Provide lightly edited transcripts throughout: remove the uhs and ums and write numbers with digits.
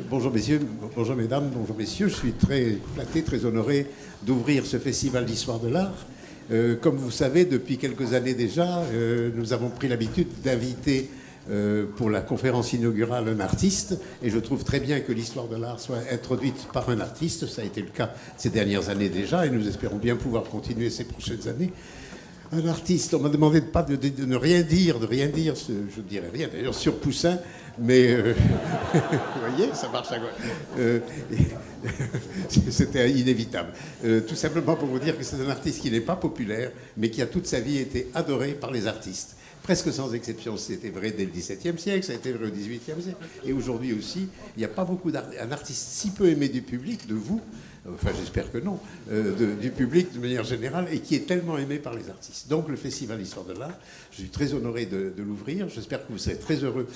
Bonjour messieurs, bonjour mesdames, bonjour messieurs. Je suis très flatté, très honoré d'ouvrir ce festival d'histoire de l'art. Comme vous savez, depuis quelques années déjà, nous avons pris l'habitude d'inviter pour la conférence inaugurale un artiste. Et je trouve très bien que l'histoire de l'art soit introduite par un artiste. Ça a été le cas ces dernières années déjà et nous espérons bien pouvoir continuer ces prochaines années. Un artiste, on m'a demandé de ne rien dire, je ne dirais rien d'ailleurs sur Poussin, mais vous voyez, ça marche à quoi c'était inévitable. Tout simplement pour vous dire que c'est un artiste qui n'est pas populaire, mais qui a toute sa vie été adoré par les artistes. Presque sans exception, c'était vrai dès le XVIIe siècle, ça a été vrai au XVIIIe siècle, et aujourd'hui aussi, il n'y a pas beaucoup d'artistes. Un artiste si peu aimé du public, de vous, enfin j'espère que non, du public de manière générale, et qui est tellement aimé par les artistes. Donc le Festival d'Histoire de l'Art, je suis très honoré de l'ouvrir. J'espère que vous serez très heureux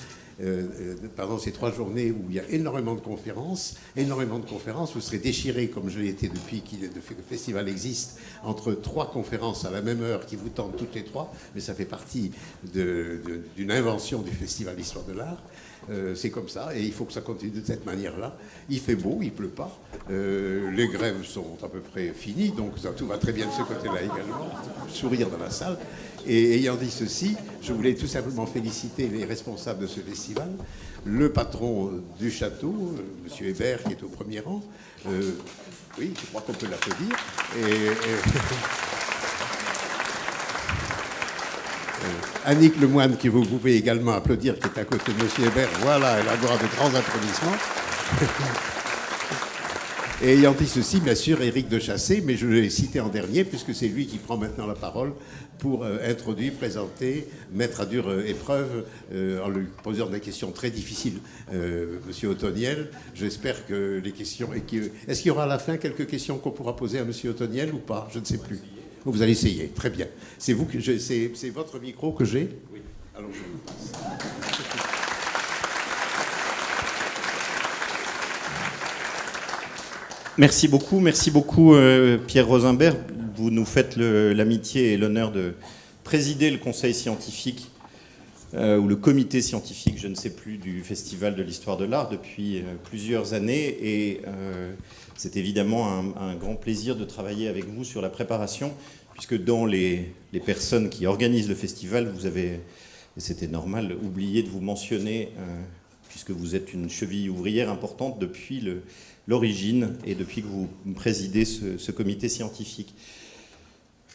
pendant ces 3 journées où il y a énormément de conférences. Vous serez déchirés, comme je l'ai été depuis que le festival existe, entre 3 conférences à la même heure qui vous tentent toutes les 3, mais ça fait partie d'une invention du Festival d'Histoire de l'Art. C'est comme ça, et il faut que ça continue de cette manière-là. Il fait beau, il pleut pas. Les grèves sont à peu près finies, donc tout va très bien de ce côté-là également. Sourire dans la salle. Et ayant dit ceci, je voulais tout simplement féliciter les responsables de ce festival, le patron du château, M. Hébert, qui est au premier rang. Oui, je crois qu'on peut l'applaudir. Annick Lemoine, que vous pouvez également applaudir, qui est à côté de M. Hébert. Voilà, elle a droit de grands applaudissements. Et ayant dit ceci, bien sûr, Éric de Chassé, mais je l'ai cité en dernier, puisque c'est lui qui prend maintenant la parole pour introduire, présenter, mettre à dure épreuve, en lui posant des questions très difficiles, M. Ottoniel. J'espère que les questions... Est-ce qu'il y aura à la fin quelques questions qu'on pourra poser à M. Ottoniel ou pas? Je ne sais plus. Vous allez essayer, très bien. C'est vous que c'est votre micro que j'ai? Oui. Alors je vous passe. Merci beaucoup Pierre Rosenberg. Vous nous faites l'amitié et l'honneur de présider le conseil scientifique ou le comité scientifique, je ne sais plus, du Festival de l'Histoire de l'Art depuis plusieurs années. Et c'est évidemment un grand plaisir de travailler avec vous sur la préparation, puisque dans les personnes qui organisent le festival, vous avez, et c'était normal, oublié de vous mentionner, puisque vous êtes une cheville ouvrière importante depuis l'origine et depuis que vous présidez ce comité scientifique.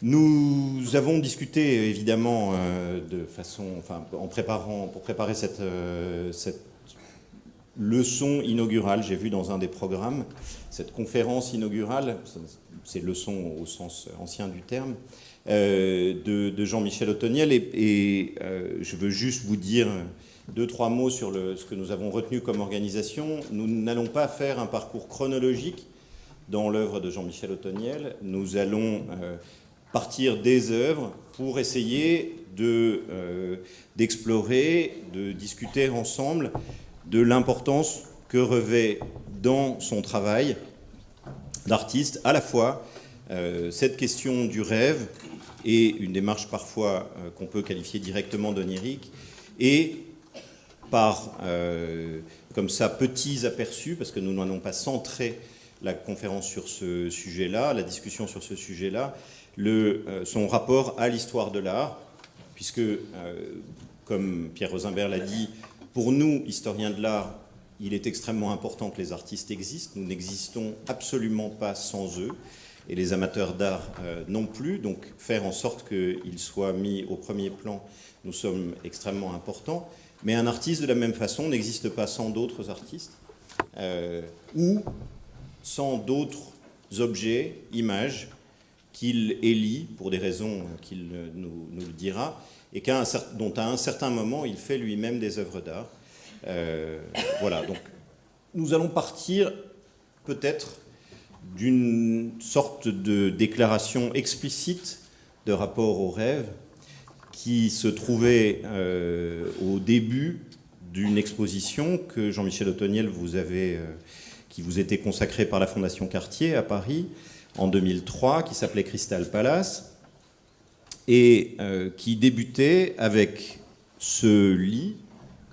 Nous avons discuté évidemment pour préparer cette leçon inaugurale. J'ai vu dans un des programmes cette conférence inaugurale, c'est leçon au sens ancien du terme, de Jean-Michel Ottoniel, et je veux juste vous dire 2-3 mots sur ce que nous avons retenu comme organisation. Nous n'allons pas faire un parcours chronologique dans l'œuvre de Jean-Michel Ottoniel. Nous allons partir des œuvres pour essayer d'explorer, de discuter ensemble de l'importance que revêt dans son travail d'artiste à la fois cette question du rêve et une démarche parfois qu'on peut qualifier directement d'onirique, et par, comme ça, petits aperçus, parce que nous n'allons pas centrer la conférence sur ce sujet-là, la discussion sur ce sujet-là, son rapport à l'histoire de l'art, puisque, comme Pierre Rosenberg l'a dit, pour nous, historiens de l'art, il est extrêmement important que les artistes existent. Nous n'existons absolument pas sans eux, et les amateurs d'art non plus. Donc, faire en sorte qu'ils soient mis au premier plan, nous sommes extrêmement importants. Mais un artiste, de la même façon, n'existe pas sans d'autres artistes ou sans d'autres objets, images, qu'il élit, pour des raisons qu'il nous le dira, et dont à un certain moment, il fait lui-même des œuvres d'art. Voilà, donc nous allons partir peut-être d'une sorte de déclaration explicite de rapport au rêve, qui se trouvait au début d'une exposition que Jean-Michel Ottoniel qui vous était consacrée par la Fondation Cartier à Paris en 2003, qui s'appelait Crystal Palace, et qui débutait avec ce lit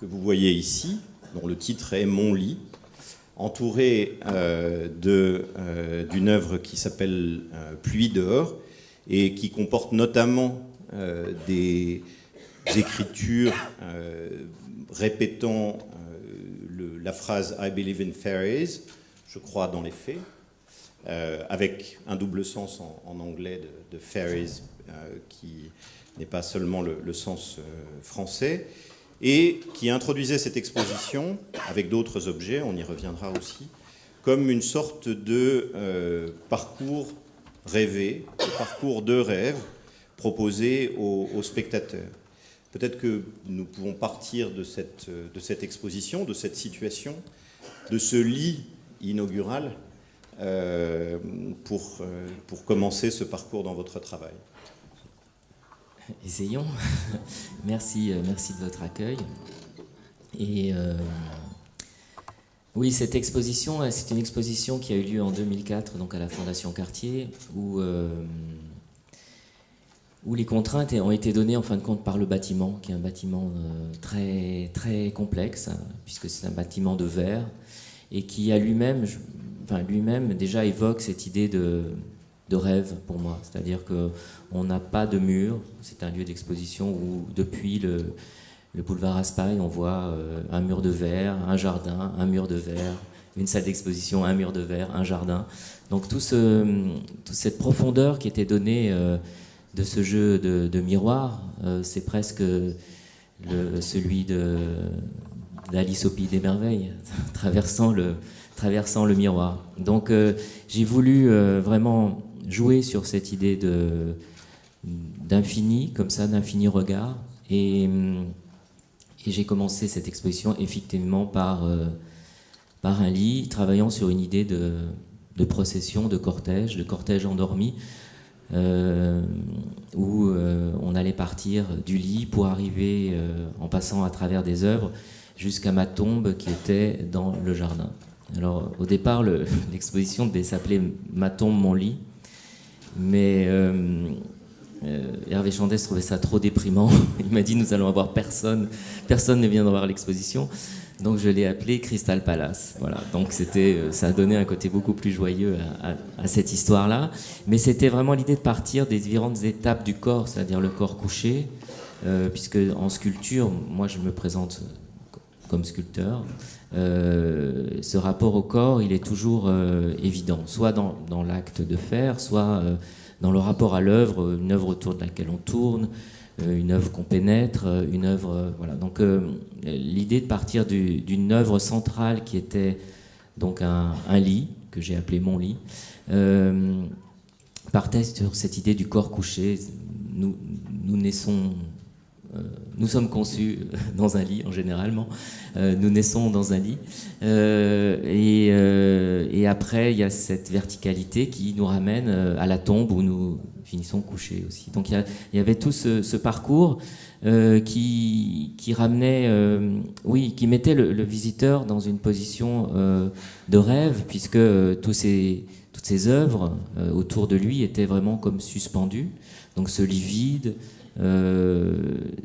que vous voyez ici, dont le titre est « Mon lit », entouré d'une œuvre qui s'appelle Pluie dehors et qui comporte notamment des écritures répétant la phrase I believe in fairies, je crois dans les fées, avec un double sens en anglais de fairies qui n'est pas seulement le sens français, et qui introduisait cette exposition avec d'autres objets, on y reviendra aussi, comme une sorte de parcours rêvé, de parcours de rêve proposé aux spectateurs. Peut-être que nous pouvons partir de cette exposition, de cette situation, de ce lit inaugural pour commencer ce parcours dans votre travail. Essayons. Merci de votre accueil. Et oui, cette exposition, c'est une exposition qui a eu lieu en 2004, donc à la Fondation Cartier, où les contraintes ont été données en fin de compte par le bâtiment, qui est un bâtiment très, très complexe, hein, puisque c'est un bâtiment de verre, et qui a lui-même déjà évoque cette idée de rêve pour moi. C'est-à-dire qu'on n'a pas de mur, c'est un lieu d'exposition où depuis le boulevard Raspail, on voit un mur de verre, un jardin, un mur de verre, une salle d'exposition, un mur de verre, un jardin. Donc toute cette profondeur qui était donnée de ce jeu de miroir, c'est presque celui d'Alice au Pays des Merveilles, traversant le miroir. Donc j'ai voulu vraiment jouer sur cette idée d'infini, comme ça, d'infini regard. Et j'ai commencé cette exposition effectivement par un lit, travaillant sur une idée de procession, de cortège endormi, où on allait partir du lit pour arriver, en passant à travers des œuvres, jusqu'à ma tombe qui était dans le jardin. Alors au départ, l'exposition devait s'appeler « Ma tombe, mon lit », mais Hervé Chandès trouvait ça trop déprimant. Il m'a dit « Nous allons avoir personne ne viendra voir l'exposition ». Donc je l'ai appelé Crystal Palace. Voilà. Donc ça a donné un côté beaucoup plus joyeux à cette histoire-là. Mais c'était vraiment l'idée de partir des différentes étapes du corps, c'est-à-dire le corps couché, puisque en sculpture, moi je me présente comme sculpteur. Ce rapport au corps, il est toujours évident, soit dans l'acte de faire, soit dans le rapport à l'œuvre, une œuvre autour de laquelle on tourne, une œuvre qu'on pénètre, une œuvre... voilà. Donc l'idée de partir d'une œuvre centrale qui était donc un lit, que j'ai appelé mon lit, partait sur cette idée du corps couché. Nous naissons... nous sommes conçus dans un lit, en généralement. Nous naissons dans un lit. Et après, il y a cette verticalité qui nous ramène à la tombe où nous finissons couchés aussi. Donc il y avait tout ce parcours qui ramenait, qui mettait le visiteur dans une position de rêve, puisque toutes ces œuvres autour de lui étaient vraiment comme suspendues. Donc ce lit vide,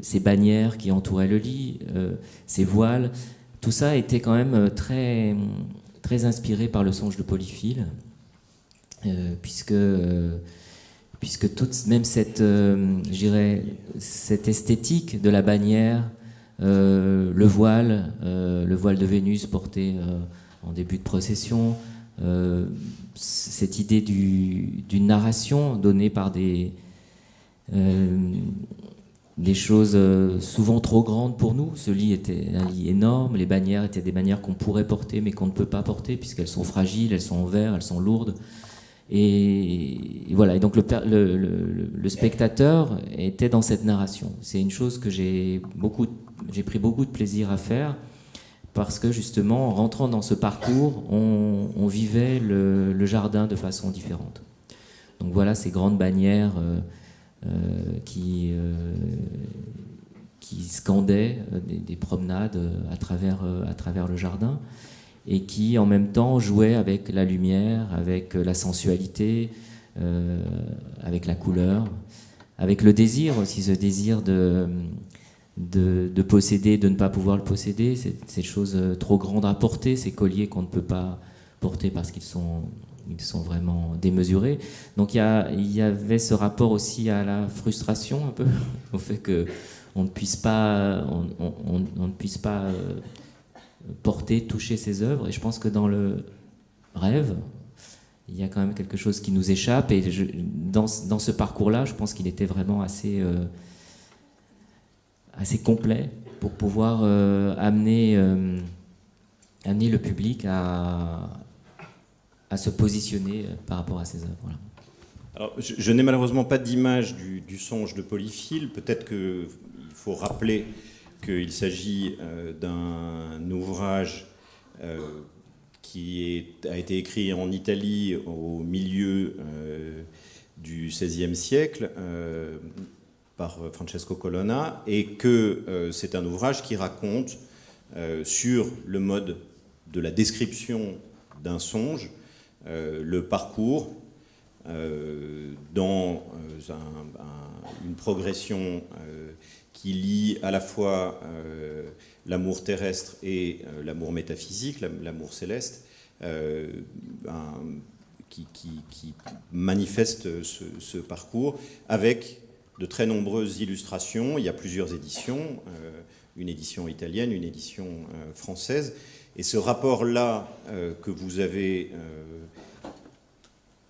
ces bannières qui entouraient le lit, ces voiles, tout ça était quand même très, très inspiré par le songe de Polyphile, puisque même cette esthétique de la bannière, le voile de Vénus porté en début de procession, cette idée d'une narration donnée par des choses souvent trop grandes pour nous. Ce lit était un lit énorme, les bannières étaient des bannières qu'on pourrait porter mais qu'on ne peut pas porter puisqu'elles sont fragiles, elles sont en verre, elles sont lourdes. Et voilà, et donc le spectateur était dans cette narration. C'est une chose que j'ai pris beaucoup de plaisir à faire, parce que justement, en rentrant dans ce parcours, on vivait le jardin de façon différente. Donc voilà ces grandes bannières qui scandaient des promenades à travers le jardin, et qui en même temps jouaient avec la lumière, avec la sensualité, avec la couleur, avec le désir aussi, ce désir de posséder, de ne pas pouvoir le posséder, ces choses trop grandes à porter, ces colliers qu'on ne peut pas porter parce qu'ils sont vraiment démesurés. Donc il y avait ce rapport aussi à la frustration un peu, au fait qu'on ne puisse pas, on ne puisse pas porter, toucher ses œuvres. Et je pense que dans le rêve, il y a quand même quelque chose qui nous échappe. Et dans ce parcours-là, je pense qu'il était vraiment assez complet pour pouvoir amener le public à se positionner par rapport à ces œuvres. Voilà. Alors, je n'ai malheureusement pas d'image du songe de Polyphile. Peut-être qu'il faut rappeler qu'il s'agit d'un ouvrage qui a été écrit en Italie au milieu du XVIe siècle par Francesco Colonna, et que c'est un ouvrage qui raconte sur le mode de la description d'un songe, le parcours dans une progression qui lie à la fois l'amour terrestre et l'amour métaphysique, l'amour céleste, qui manifeste ce parcours avec de très nombreuses illustrations. Il y a plusieurs éditions, une édition italienne, une édition française. Et ce rapport-là que vous avez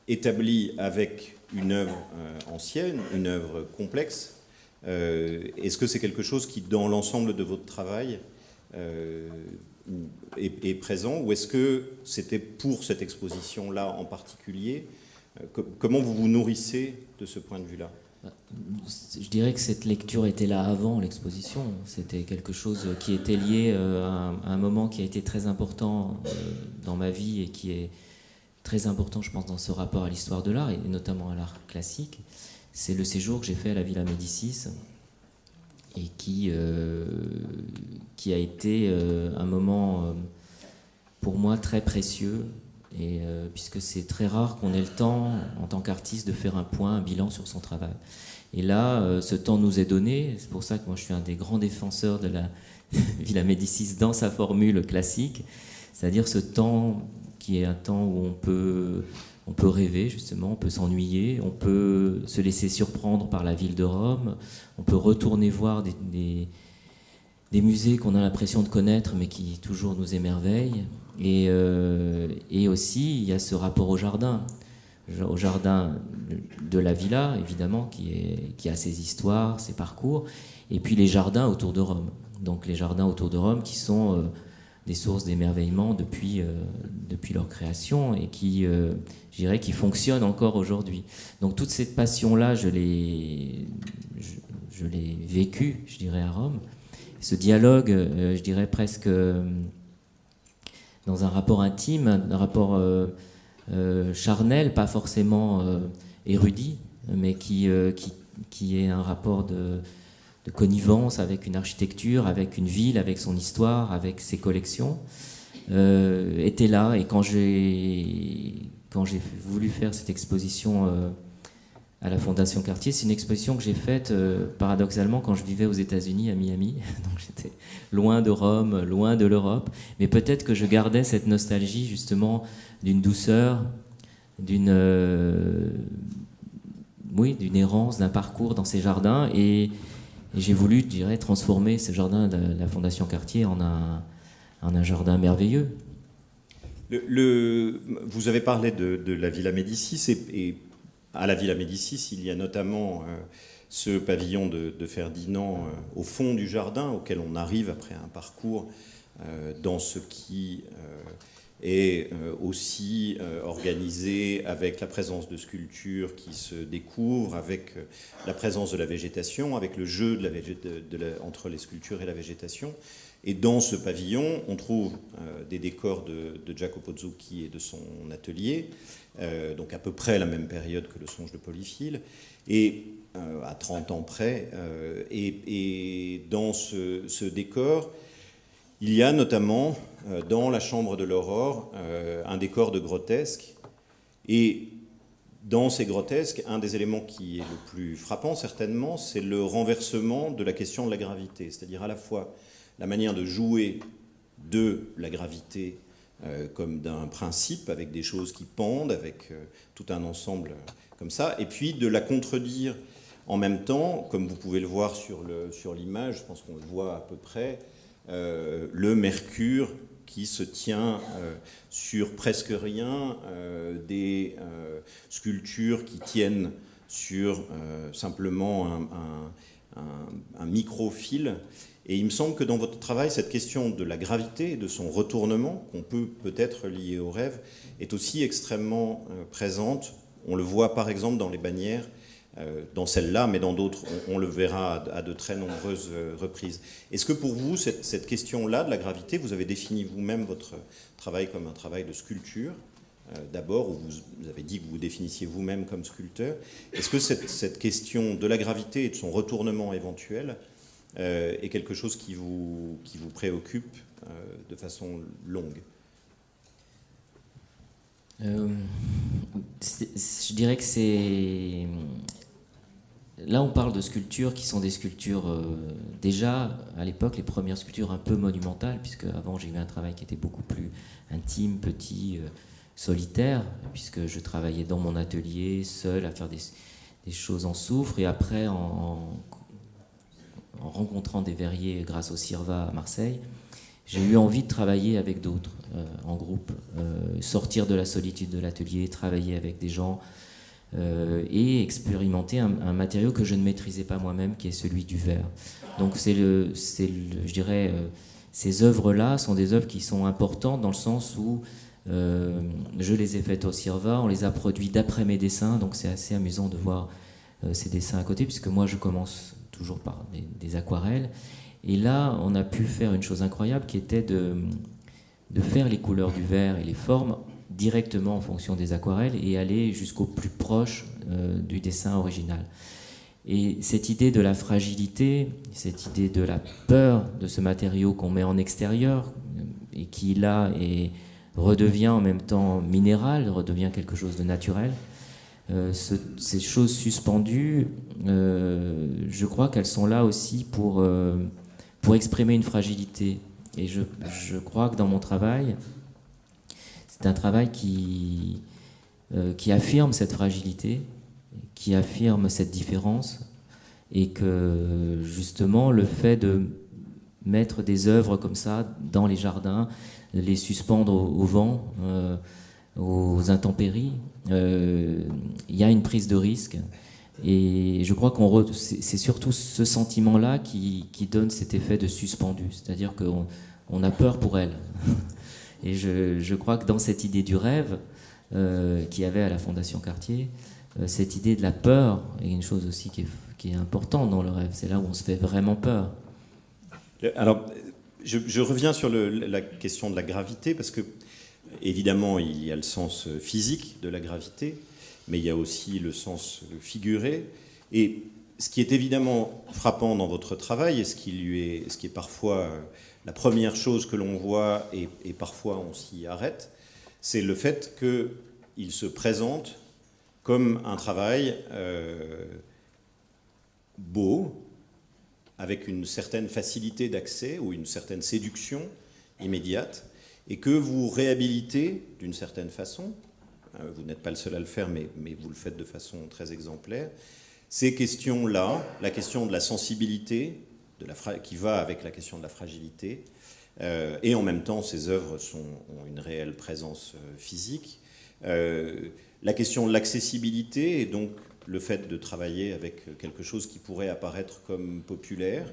établi avec une œuvre ancienne, une œuvre complexe, est-ce que c'est quelque chose qui, dans l'ensemble de votre travail, est présent, ou est-ce que c'était pour cette exposition-là en particulier? Comment vous vous nourrissez de ce point de vue-là? Je dirais que cette lecture était là avant l'exposition. C'était quelque chose qui était lié à un moment qui a été très important dans ma vie et qui est très important, je pense, dans ce rapport à l'histoire de l'art, et notamment à l'art classique. C'est le séjour que j'ai fait à la Villa Médicis et qui a été un moment pour moi très précieux, et puisque c'est très rare qu'on ait le temps en tant qu'artiste de faire un bilan sur son travail. Et là, ce temps nous est donné. C'est pour ça que moi je suis un des grands défenseurs de la Villa Médicis dans sa formule classique, c'est-à-dire ce temps qui est un temps où on peut rêver, justement, on peut s'ennuyer, on peut se laisser surprendre par la ville de Rome, on peut retourner voir des musées qu'on a l'impression de connaître mais qui toujours nous émerveillent. Et aussi, il y a ce rapport au jardin de la villa, évidemment, qui a ses histoires, ses parcours, et puis les jardins autour de Rome. Donc les jardins autour de Rome qui sont des sources d'émerveillement depuis leur création, et qui, je dirais, qui fonctionnent encore aujourd'hui. Donc toute cette passion-là, je l'ai vécue, je dirais, à Rome. Ce dialogue, je dirais presque dans un rapport intime, un rapport charnel, pas forcément érudit, mais qui est un rapport de connivence avec une architecture, avec une ville, avec son histoire, avec ses collections, était là. Et quand j'ai voulu faire cette exposition à la Fondation Cartier, c'est une exposition que j'ai faite paradoxalement quand je vivais aux États-Unis, à Miami. Donc j'étais loin de Rome, loin de l'Europe, mais peut-être que je gardais cette nostalgie justement d'une douceur, d'une errance, d'un parcours dans ces jardins, et j'ai voulu, je dirais, transformer ce jardin de la Fondation Cartier en un jardin merveilleux. Vous avez parlé de la Villa Médicis, et à la Villa Médicis, il y a notamment ce pavillon de Ferdinand au fond du jardin, auquel on arrive après un parcours dans ce qui est aussi organisé avec la présence de sculptures qui se découvrent, avec la présence de la végétation, avec le jeu entre les sculptures et la végétation. Et dans ce pavillon, on trouve des décors de Jacopo Zucchi et de son atelier, donc à peu près la même période que le songe de Polyphile, et à 30 ans près. Et dans ce décor, il y a notamment, dans la chambre de l'Aurore, un décor de grotesque. Et dans ces grotesques, un des éléments qui est le plus frappant, certainement, c'est le renversement de la question de la gravité. C'est-à-dire à la fois la manière de jouer de la gravité comme d'un principe, avec des choses qui pendent, avec tout un ensemble comme ça, et puis de la contredire en même temps, comme vous pouvez le voir sur l'image, je pense qu'on le voit à peu près, le mercure qui se tient sur presque rien, des sculptures qui tiennent sur simplement un microfil. Et il me semble que dans votre travail, cette question de la gravité et de son retournement, qu'on peut peut-être lier au rêve, est aussi extrêmement présente. On le voit par exemple dans les bannières, dans celle-là, mais dans d'autres, on le verra à de très nombreuses reprises. Est-ce que pour vous, cette question-là de la gravité, vous avez défini vous-même votre travail comme un travail de sculpture, d'abord, où vous avez dit que vous vous définissiez vous-même comme sculpteur. Est-ce que cette question de la gravité et de son retournement éventuel est quelque chose qui vous préoccupe de façon longue ? Je dirais que c'est... Là, on parle de sculptures qui sont des sculptures déjà, à l'époque, les premières sculptures un peu monumentales, puisque avant j'ai eu un travail qui était beaucoup plus intime, petit, solitaire, puisque je travaillais dans mon atelier, seul, à faire des choses en soufre, et après, en rencontrant des verriers grâce au CIRVA à Marseille, j'ai eu envie de travailler avec d'autres, en groupe, sortir de la solitude de l'atelier, travailler avec des gens, et expérimenter un matériau que je ne maîtrisais pas moi-même, qui est celui du verre. Donc je dirais, ces œuvres-là sont des œuvres qui sont importantes dans le sens où je les ai faites au CIRVA, on les a produits d'après mes dessins, donc c'est assez amusant de voir ces dessins à côté, puisque moi je commence toujours par des aquarelles. Et là, on a pu faire une chose incroyable qui était de faire les couleurs du verre et les formes directement en fonction des aquarelles et aller jusqu'au plus proche du dessin original. Et cette idée de la fragilité, cette idée de la peur de ce matériau qu'on met en extérieur et qui là redevient en même temps minéral, redevient quelque chose de naturel, ces choses suspendues, je crois qu'elles sont là aussi pour exprimer une fragilité. Et je crois que dans mon travail, c'est un travail qui affirme cette fragilité, qui affirme cette différence, et que justement le fait de mettre des œuvres comme ça dans les jardins, les suspendre au vent, aux intempéries, il y a une prise de risque. Et je crois c'est surtout ce sentiment-là qui donne cet effet de suspendu, c'est-à-dire qu'on a peur pour elle. Et je crois que dans cette idée du rêve qu'il y avait à la Fondation Cartier, cette idée de la peur est une chose aussi qui est importante dans le rêve. C'est là où on se fait vraiment peur. Alors, je reviens sur la question de la gravité, parce que, évidemment, il y a le sens physique de la gravité, mais il y a aussi le sens figuré. Et ce qui est évidemment frappant dans votre travail, et ce qui est parfois la première chose que l'on voit, et parfois on s'y arrête, c'est le fait qu'il se présente comme un travail beau, avec une certaine facilité d'accès ou une certaine séduction immédiate, et que vous réhabilitez d'une certaine façon. Vous n'êtes pas le seul à le faire, mais vous le faites de façon très exemplaire. Ces questions-là, la question de la sensibilité, qui va avec la question de la fragilité, et en même temps, ces œuvres ont une réelle présence physique. La question de l'accessibilité, et donc le fait de travailler avec quelque chose qui pourrait apparaître comme populaire.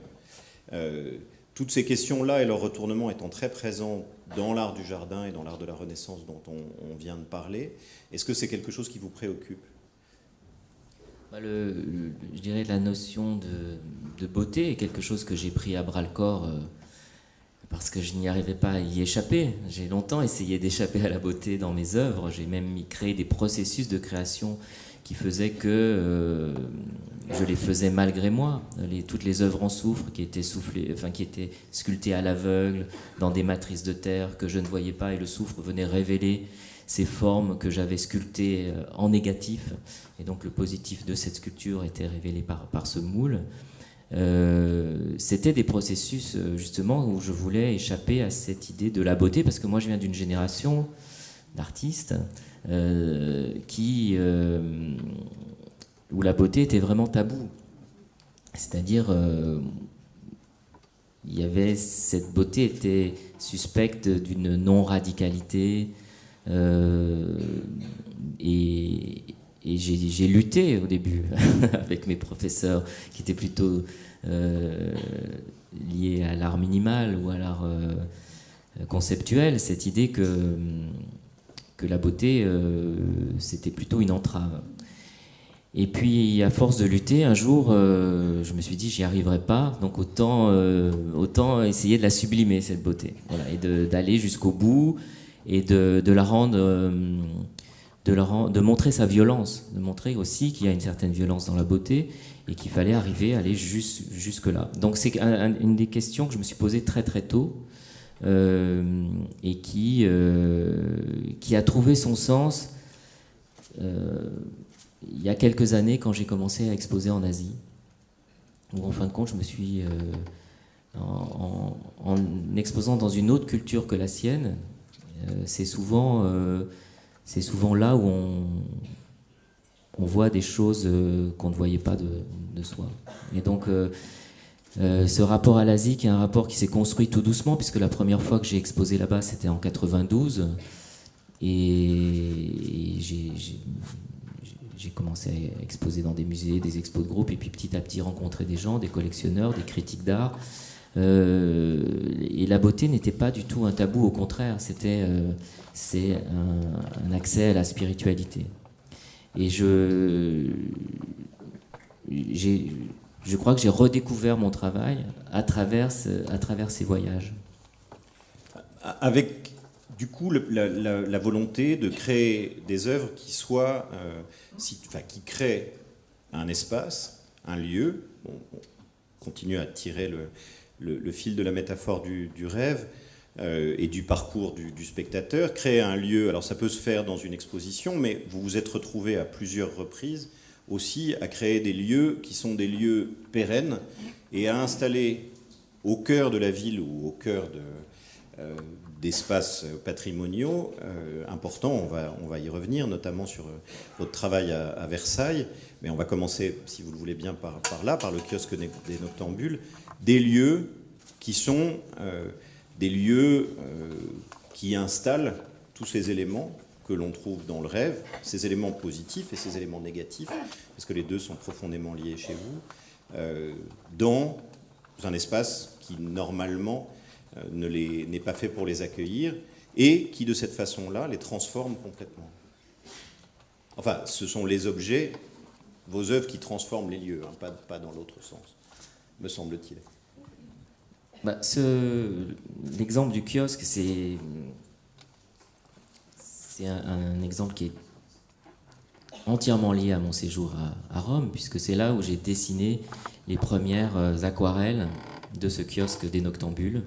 Toutes ces questions-là et leur retournement étant très présents dans l'art du jardin et dans l'art de la Renaissance dont on vient de parler, est-ce que c'est quelque chose qui vous préoccupe ? Je dirais la notion de beauté est quelque chose que j'ai pris à bras-le-corps parce que je n'y arrivais pas à y échapper. J'ai longtemps essayé d'échapper à la beauté dans mes œuvres. J'ai même créé des processus de création qui faisaient que je les faisais malgré moi. Toutes les œuvres en soufre qui étaient sculptées à l'aveugle dans des matrices de terre que je ne voyais pas, et le soufre venait révéler ces formes que j'avais sculptées en négatif, et donc le positif de cette sculpture était révélé par ce moule. C'était des processus justement où je voulais échapper à cette idée de la beauté, parce que moi je viens d'une génération d'artistes où la beauté était vraiment tabou. C'est-à-dire, il y avait cette beauté était suspecte d'une non-radicalité, et j'ai lutté au début avec mes professeurs qui étaient plutôt liés à l'art minimal ou à l'art conceptuel, cette idée que la beauté, c'était plutôt une entrave. Et puis, à force de lutter, un jour, je me suis dit, j'y arriverai pas, donc autant essayer de la sublimer, cette beauté. Voilà, et d'aller jusqu'au bout, et de la rendre... de montrer sa violence, de montrer aussi qu'il y a une certaine violence dans la beauté et qu'il fallait aller jusque-là. Donc c'est une des questions que je me suis posée très très tôt et qui a trouvé son sens il y a quelques années quand j'ai commencé à exposer en Asie, où en fin de compte je me suis, en exposant dans une autre culture que la sienne, c'est souvent là où on voit des choses qu'on ne voyait pas de soi. Et donc, ce rapport à l'Asie, qui est un rapport qui s'est construit tout doucement, puisque la première fois que j'ai exposé là-bas, c'était en 92. Et j'ai commencé à exposer dans des musées, des expos de groupe, et puis petit à petit rencontrer des gens, des collectionneurs, des critiques d'art. Et la beauté n'était pas du tout un tabou, au contraire, c'est un accès à la spiritualité. Et je crois que j'ai redécouvert mon travail à travers ces voyages. Avec, du coup, la volonté de créer des œuvres qui soient, qui créent un espace, un lieu. On continue à tirer le fil de la métaphore du rêve et du parcours du spectateur, créer un lieu. Alors ça peut se faire dans une exposition, mais vous vous êtes retrouvé à plusieurs reprises aussi à créer des lieux qui sont des lieux pérennes et à installer au cœur de la ville ou au cœur d'espaces patrimoniaux importants. On va y revenir, notamment sur votre travail à Versailles, mais on va commencer, si vous le voulez bien, par le kiosque des Noctambules, des lieux qui sont des lieux qui installent tous ces éléments que l'on trouve dans le rêve, ces éléments positifs et ces éléments négatifs, parce que les deux sont profondément liés chez vous, dans un espace qui, normalement, n'est pas fait pour les accueillir, et qui, de cette façon-là, les transforme complètement. Enfin, ce sont les objets, vos œuvres, qui transforment les lieux, hein, pas dans l'autre sens, me semble-t-il. L'exemple du kiosque, c'est un exemple qui est entièrement lié à mon séjour à Rome, puisque c'est là où j'ai dessiné les premières aquarelles de ce kiosque des Noctambules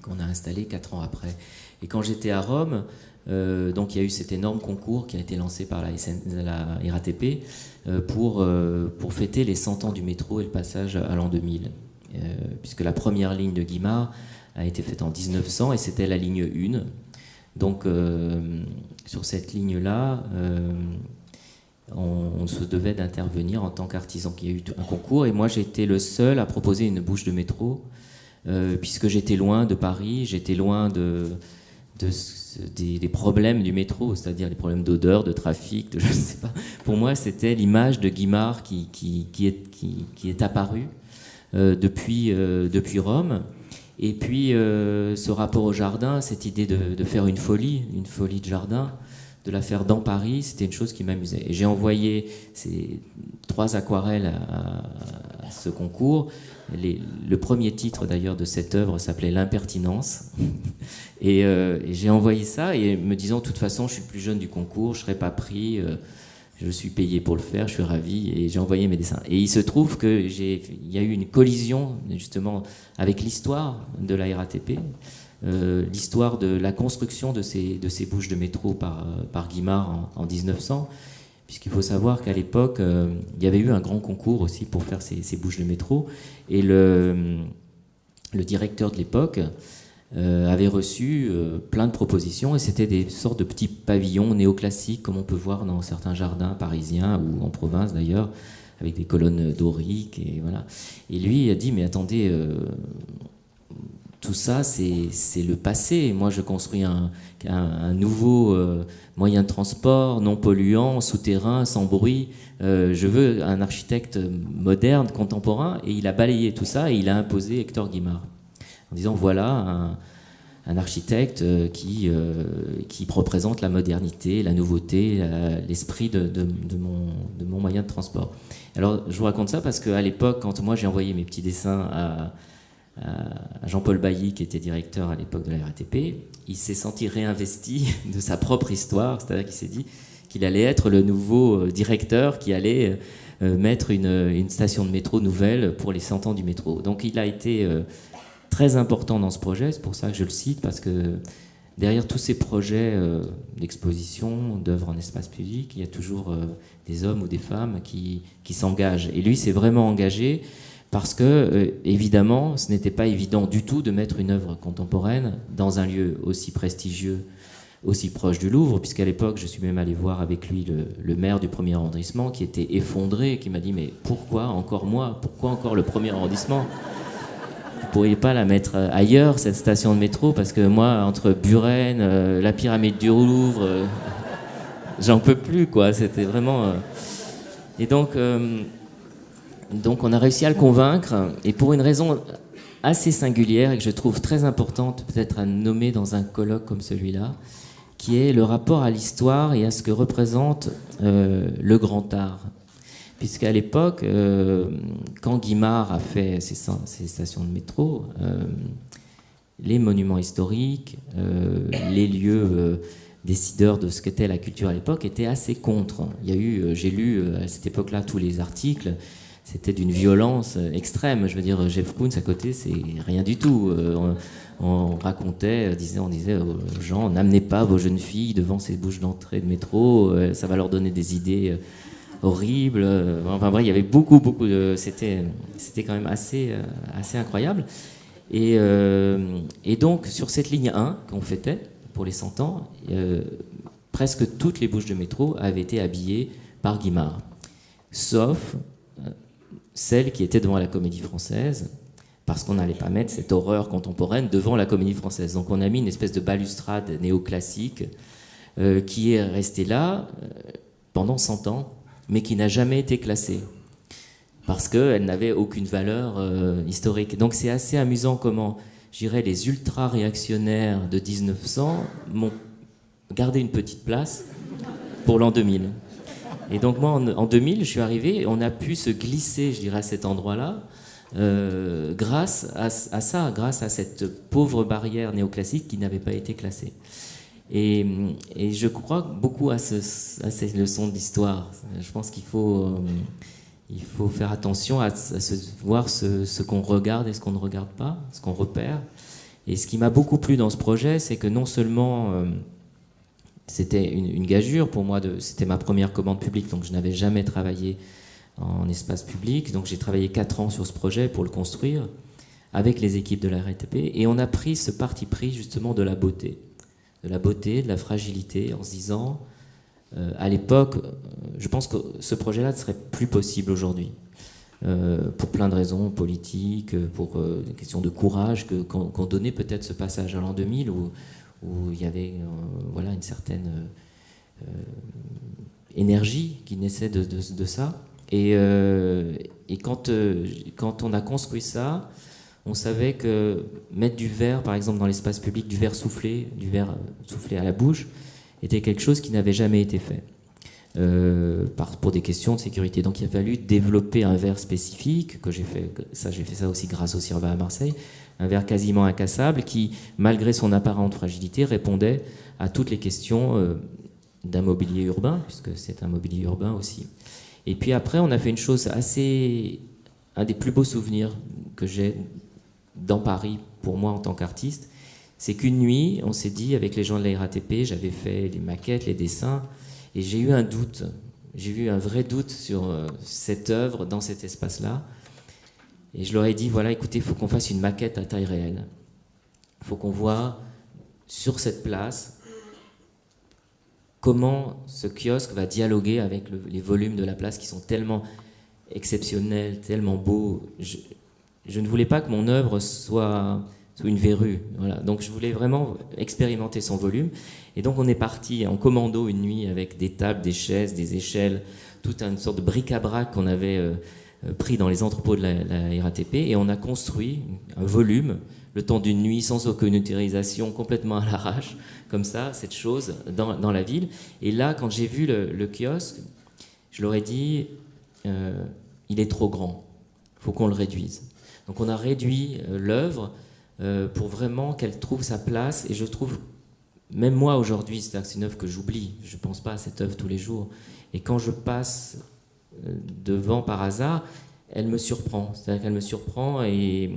qu'on a installé 4 ans après. Et quand j'étais à Rome, donc il y a eu cet énorme concours qui a été lancé par la RATP pour fêter les 100 ans du métro et le passage à l'an 2000. Puisque la première ligne de Guimard a été faite en 1900 et c'était la ligne 1. Donc sur cette ligne-là, on se devait d'intervenir en tant qu'artisan. Il y a eu un concours et moi j'ai été le seul à proposer une bouche de métro, puisque j'étais loin de Paris, j'étais loin des problèmes du métro, c'est-à-dire les problèmes d'odeur, de trafic, je ne sais pas. Pour moi, c'était l'image de Guimard qui est apparue depuis Rome. Et puis ce rapport au jardin, cette idée de faire une folie de jardin, de la faire dans Paris, c'était une chose qui m'amusait. Et j'ai envoyé ces 3 aquarelles à ce concours. Le premier titre d'ailleurs de cette œuvre s'appelait L'impertinence. Et j'ai envoyé ça et me disant, de toute façon, je suis le plus jeune du concours, je ne serai pas pris, je suis payé pour le faire, je suis ravi, et j'ai envoyé mes dessins. Et il se trouve qu'il y a eu une collision justement avec l'histoire de la RATP, l'histoire de la construction de ces bouches de métro par Guimard en 1900, puisqu'il faut savoir qu'à l'époque, il y avait eu un grand concours aussi pour faire ces bouches de métro, et le directeur de l'époque avait reçu plein de propositions, et c'était des sortes de petits pavillons néoclassiques, comme on peut voir dans certains jardins parisiens, ou en province d'ailleurs, avec des colonnes doriques, et voilà. Et lui a dit, mais attendez, tout ça, c'est le passé. Moi, je construis un nouveau moyen de transport, non polluant, souterrain, sans bruit. Je veux un architecte moderne, contemporain. Et il a balayé tout ça et il a imposé Hector Guimard. En disant, voilà un architecte qui représente la modernité, la nouveauté, l'esprit de mon moyen de transport. Alors, je vous raconte ça parce qu'à l'époque, quand moi j'ai envoyé mes petits dessins à Jean-Paul Bailly, qui était directeur à l'époque de la RATP, il s'est senti réinvesti de sa propre histoire, c'est-à-dire qu'il s'est dit qu'il allait être le nouveau directeur qui allait mettre une station de métro nouvelle pour les 100 ans du métro. Donc il a été très important dans ce projet, c'est pour ça que je le cite, parce que derrière tous ces projets d'exposition, d'œuvres en espace public, il y a toujours des hommes ou des femmes qui s'engagent. Et lui s'est vraiment engagé parce que, évidemment, ce n'était pas évident du tout de mettre une œuvre contemporaine dans un lieu aussi prestigieux, aussi proche du Louvre, puisqu'à l'époque, je suis même allé voir avec lui le maire du premier arrondissement qui était effondré, qui m'a dit « Mais pourquoi encore moi? Pourquoi encore le premier arrondissement ? Vous ne pourriez pas la mettre ailleurs, cette station de métro, parce que moi, entre Buren, la pyramide du Louvre, j'en peux plus, quoi. C'était vraiment... Et donc on a réussi à le convaincre, et pour une raison assez singulière et que je trouve très importante peut-être à nommer dans un colloque comme celui-là, qui est le rapport à l'histoire et à ce que représente le grand art. Puisqu'à l'époque, quand Guimard a fait ses stations de métro, les monuments historiques, les lieux décideurs de ce qu'était la culture à l'époque étaient assez contre. Il y a eu, j'ai lu à cette époque-là tous les articles. C'était d'une violence extrême. Je veux dire, Jeff Koons à côté, c'est rien du tout. On racontait, on disait aux gens, n'amenez pas vos jeunes filles devant ces bouches d'entrée de métro, ça va leur donner des idées horribles. Enfin bref, il y avait beaucoup de... C'était quand même assez incroyable. Et donc, sur cette ligne 1 qu'on fêtait pour les 100 ans, presque toutes les bouches de métro avaient été habillées par Guimard. Sauf... celle qui était devant la Comédie Française, parce qu'on n'allait pas mettre cette horreur contemporaine devant la Comédie Française. Donc on a mis une espèce de balustrade néoclassique qui est restée là pendant 100 ans, mais qui n'a jamais été classée, parce qu'elle n'avait aucune valeur historique. Donc c'est assez amusant comment, je dirais, les ultra-réactionnaires de 1900 m'ont gardé une petite place pour l'an 2000. Et donc moi, en 2000, je suis arrivé et on a pu se glisser, je dirais, à cet endroit-là, grâce à ça, grâce à cette pauvre barrière néoclassique qui n'avait pas été classée. Et je crois beaucoup à ces leçons d'histoire. Je pense qu'il faut faire attention à voir ce qu'on regarde et ce qu'on ne regarde pas, ce qu'on repère. Et ce qui m'a beaucoup plu dans ce projet, c'est que non seulement... c'était une gageure pour moi, c'était ma première commande publique, donc je n'avais jamais travaillé en espace public. Donc j'ai travaillé 4 ans sur ce projet pour le construire avec les équipes de la RATP, et on a pris ce parti pris justement de la beauté, de la fragilité, en se disant, à l'époque, je pense que ce projet-là ne serait plus possible aujourd'hui, pour plein de raisons politiques, pour des questions de courage qu'on donnait peut-être ce passage à l'an 2000 où il y avait voilà, une certaine énergie qui naissait de ça. Et quand on a construit ça, on savait que mettre du verre, par exemple, dans l'espace public, du verre soufflé à la bouche, était quelque chose qui n'avait jamais été fait, pour des questions de sécurité. Donc il a fallu développer un verre spécifique, j'ai fait ça aussi grâce au CIRVA à Marseille, un verre quasiment incassable qui, malgré son apparente fragilité, répondait à toutes les questions d'un mobilier urbain, puisque c'est un mobilier urbain aussi. Et puis après, on a fait une chose un des plus beaux souvenirs que j'ai dans Paris, pour moi en tant qu'artiste, C'est qu'une nuit, on s'est dit, avec les gens de la RATP, j'avais fait les maquettes, les dessins, et j'ai eu un doute. J'ai eu un vrai doute sur cette œuvre dans cet espace-là. Et je leur ai dit, voilà, écoutez, il faut qu'on fasse une maquette à taille réelle. Il faut qu'on voit sur cette place comment ce kiosque va dialoguer avec les volumes de la place qui sont tellement exceptionnels, tellement beaux. Je ne voulais pas que mon œuvre soit une verrue. Voilà. Donc je voulais vraiment expérimenter son volume. Et donc on est parti en commando une nuit avec des tables, des chaises, des échelles, toute une sorte de bric-à-brac qu'on avait pris dans les entrepôts de la RATP. Et on a construit un volume, le temps d'une nuit, sans aucune autorisation, complètement à l'arrache, comme ça, cette chose, dans la ville. Et là, quand j'ai vu le kiosque, je leur ai dit, il est trop grand, il faut qu'on le réduise. Donc on a réduit l'œuvre pour vraiment qu'elle trouve sa place. Et je trouve, même moi aujourd'hui, c'est une œuvre que j'oublie, je ne pense pas à cette œuvre tous les jours. Et quand je passe devant par hasard, elle me surprend. C'est-à-dire qu'elle me surprend et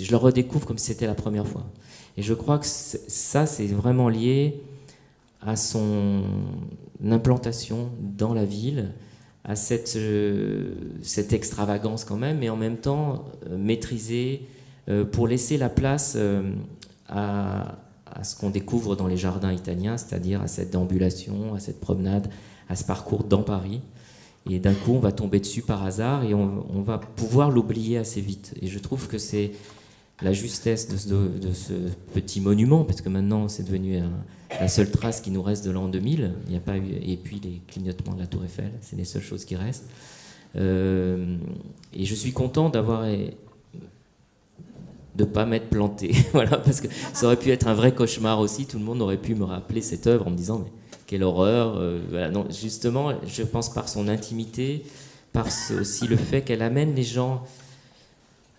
je la redécouvre comme si c'était la première fois. Et je crois que ça, c'est vraiment lié à son implantation dans la ville, à cette extravagance quand même, mais en même temps maîtrisée pour laisser la place à ce qu'on découvre dans les jardins italiens, c'est-à-dire à cette déambulation, à cette promenade, à ce parcours dans Paris. Et d'un coup, on va tomber dessus par hasard et on va pouvoir l'oublier assez vite. Et je trouve que c'est la justesse de ce petit monument, parce que maintenant, c'est devenu la seule trace qui nous reste de l'an 2000. Il n'y a pas eu, et puis les clignotements de la Tour Eiffel, c'est les seules choses qui restent. Et je suis content de pas m'être planté, voilà, parce que ça aurait pu être un vrai cauchemar aussi. Tout le monde aurait pu me rappeler cette œuvre en me disant mais quelle horreur. Voilà. Non, justement, je pense par son intimité, par aussi le fait qu'elle amène les gens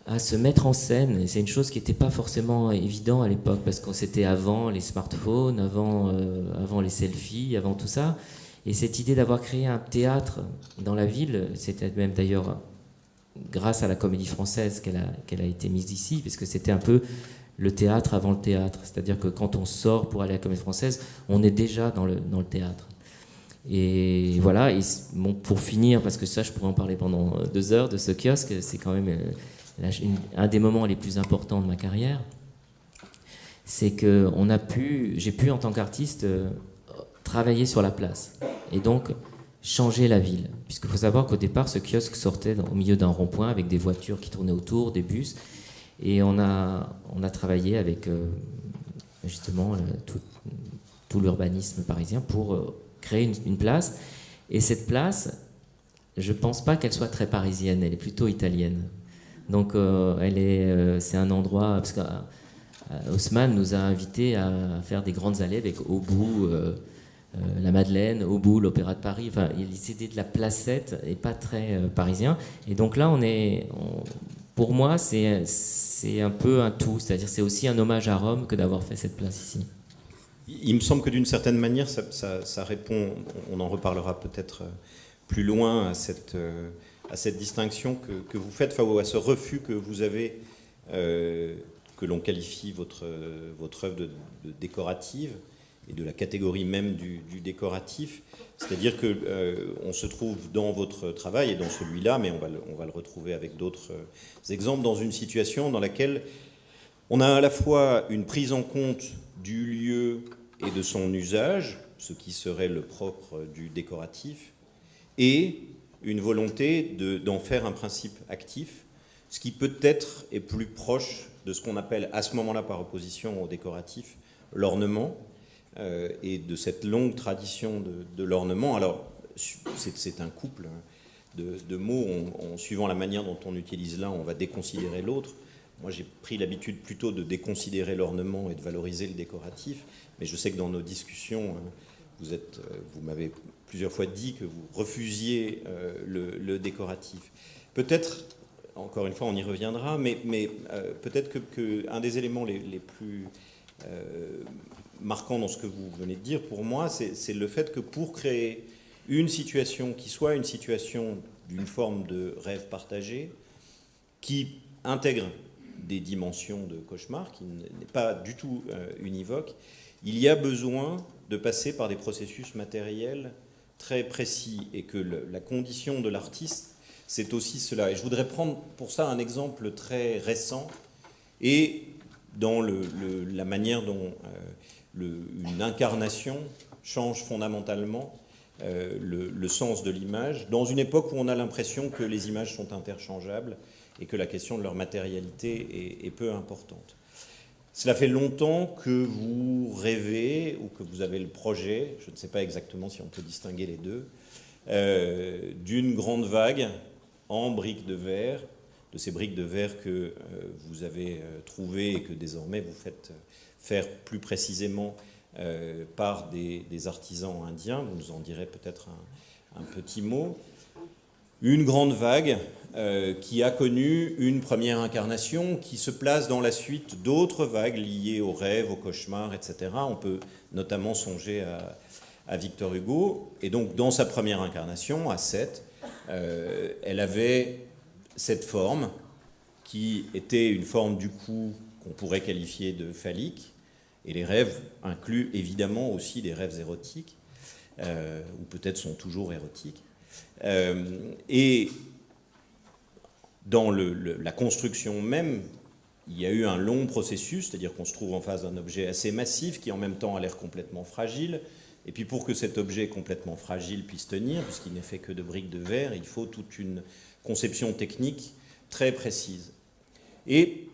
à se mettre en scène. Et c'est une chose qui n'était pas forcément évident à l'époque, parce que c'était avant les smartphones, avant les selfies, avant tout ça. Et cette idée d'avoir créé un théâtre dans la ville, c'était même d'ailleurs grâce à la Comédie Française qu'elle a été mise ici, parce que c'était un peu le théâtre avant le théâtre. C'est-à-dire que quand on sort pour aller à la Comédie Française, on est déjà dans le théâtre. Et voilà, et bon, pour finir, parce que ça, je pourrais en parler pendant 2 heures de ce kiosque, c'est quand même un des moments les plus importants de ma carrière. C'est que j'ai pu, en tant qu'artiste, travailler sur la place. Et donc, changer la ville. Puisqu'il faut savoir qu'au départ, ce kiosque sortait au milieu d'un rond-point avec des voitures qui tournaient autour, des bus. Et on a travaillé avec justement tout l'urbanisme parisien pour créer une place. Et cette place, je ne pense pas qu'elle soit très parisienne, elle est plutôt italienne. Donc c'est un endroit, parce qu'Haussmann nous a invités à faire des grandes allées avec au bout la Madeleine, au bout l'Opéra de Paris. Enfin, c'était de la placette et pas très parisien. Et donc là, pour moi, c'est un peu un tout. C'est-à-dire c'est aussi un hommage à Rome que d'avoir fait cette place ici. Il me semble que d'une certaine manière, ça répond, on en reparlera peut-être plus loin, à cette distinction que vous faites, ou à ce refus que vous avez, que l'on qualifie votre œuvre de décorative, et de la catégorie même du décoratif. C'est-à-dire qu'on se trouve dans votre travail, et dans celui-là, mais on va le retrouver avec d'autres exemples, dans une situation dans laquelle on a à la fois une prise en compte du lieu et de son usage, ce qui serait le propre du décoratif, et une volonté d'en faire un principe actif, ce qui peut-être est plus proche de ce qu'on appelle à ce moment-là, par opposition au décoratif, l'ornement, et de cette longue tradition de l'ornement. Alors, c'est un couple de mots, suivant la manière dont on utilise l'un, on va déconsidérer l'autre. Moi, j'ai pris l'habitude plutôt de déconsidérer l'ornement et de valoriser le décoratif, mais je sais que dans nos discussions, vous m'avez plusieurs fois dit que vous refusiez le décoratif. Peut-être, encore une fois, on y reviendra, mais peut-être qu'un des éléments les plus marquants dans ce que vous venez de dire, pour moi, c'est le fait que pour créer une situation qui soit une situation d'une forme de rêve partagé, qui intègre des dimensions de cauchemar, qui n'est pas du tout univoque, il y a besoin de passer par des processus matériels très précis, et que la condition de l'artiste, c'est aussi cela. Et je voudrais prendre pour ça un exemple très récent, et dans la manière dont une incarnation change fondamentalement le sens de l'image, dans une époque où on a l'impression que les images sont interchangeables et que la question de leur matérialité est peu importante. Cela fait longtemps que vous rêvez, ou que vous avez le projet, je ne sais pas exactement si on peut distinguer les deux, d'une grande vague en briques de verre, de ces briques de verre que vous avez trouvées et que désormais vous faites faire plus précisément par des artisans indiens. Vous nous en direz peut-être un petit mot. Une grande vague qui a connu une première incarnation, qui se place dans la suite d'autres vagues liées aux rêves, aux cauchemars, etc. On peut notamment songer à Victor Hugo. Et donc, dans sa première incarnation, à Sète, elle avait cette forme qui était une forme, du coup, qu'on pourrait qualifier de phallique. Et les rêves incluent évidemment aussi des rêves érotiques, ou peut-être sont toujours érotiques. Et dans la construction même, il y a eu un long processus, c'est-à-dire qu'on se trouve en face d'un objet assez massif qui en même temps a l'air complètement fragile. Et puis pour que cet objet complètement fragile puisse tenir, puisqu'il n'est fait que de briques de verre, il faut toute une conception technique très précise. Et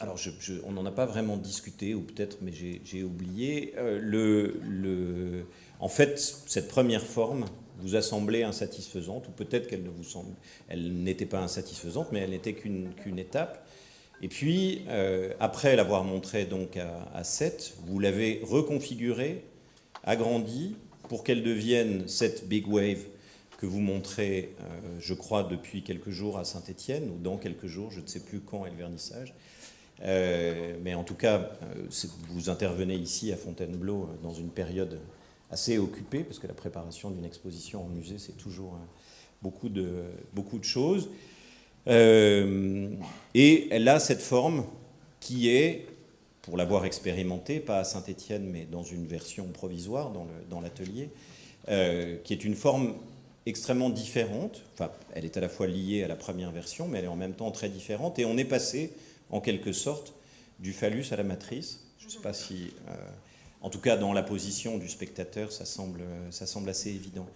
alors on n'en a pas vraiment discuté, ou peut-être, mais j'ai oublié, en fait, cette première forme vous a semblé insatisfaisante, ou peut-être qu'elle ne vous semble, elle n'était pas insatisfaisante, mais elle n'était qu'une étape. Et puis, après l'avoir montrée donc à Sète, vous l'avez reconfigurée, agrandie, pour qu'elle devienne cette big wave que vous montrez, je crois, depuis quelques jours à Saint-Étienne, ou dans quelques jours, je ne sais plus quand est le vernissage. Mais en tout cas, vous intervenez ici à Fontainebleau dans une période assez occupée, parce que la préparation d'une exposition en musée, c'est toujours beaucoup de choses. Et elle a cette forme qui est, pour l'avoir expérimentée, pas à Saint-Étienne, mais dans une version provisoire dans l'atelier, qui est une forme extrêmement différente. Enfin, elle est à la fois liée à la première version, mais elle est en même temps très différente. Et on est passé, en quelque sorte, du phallus à la matrice. Je ne sais pas si... en tout cas, dans la position du spectateur, ça semble assez évident.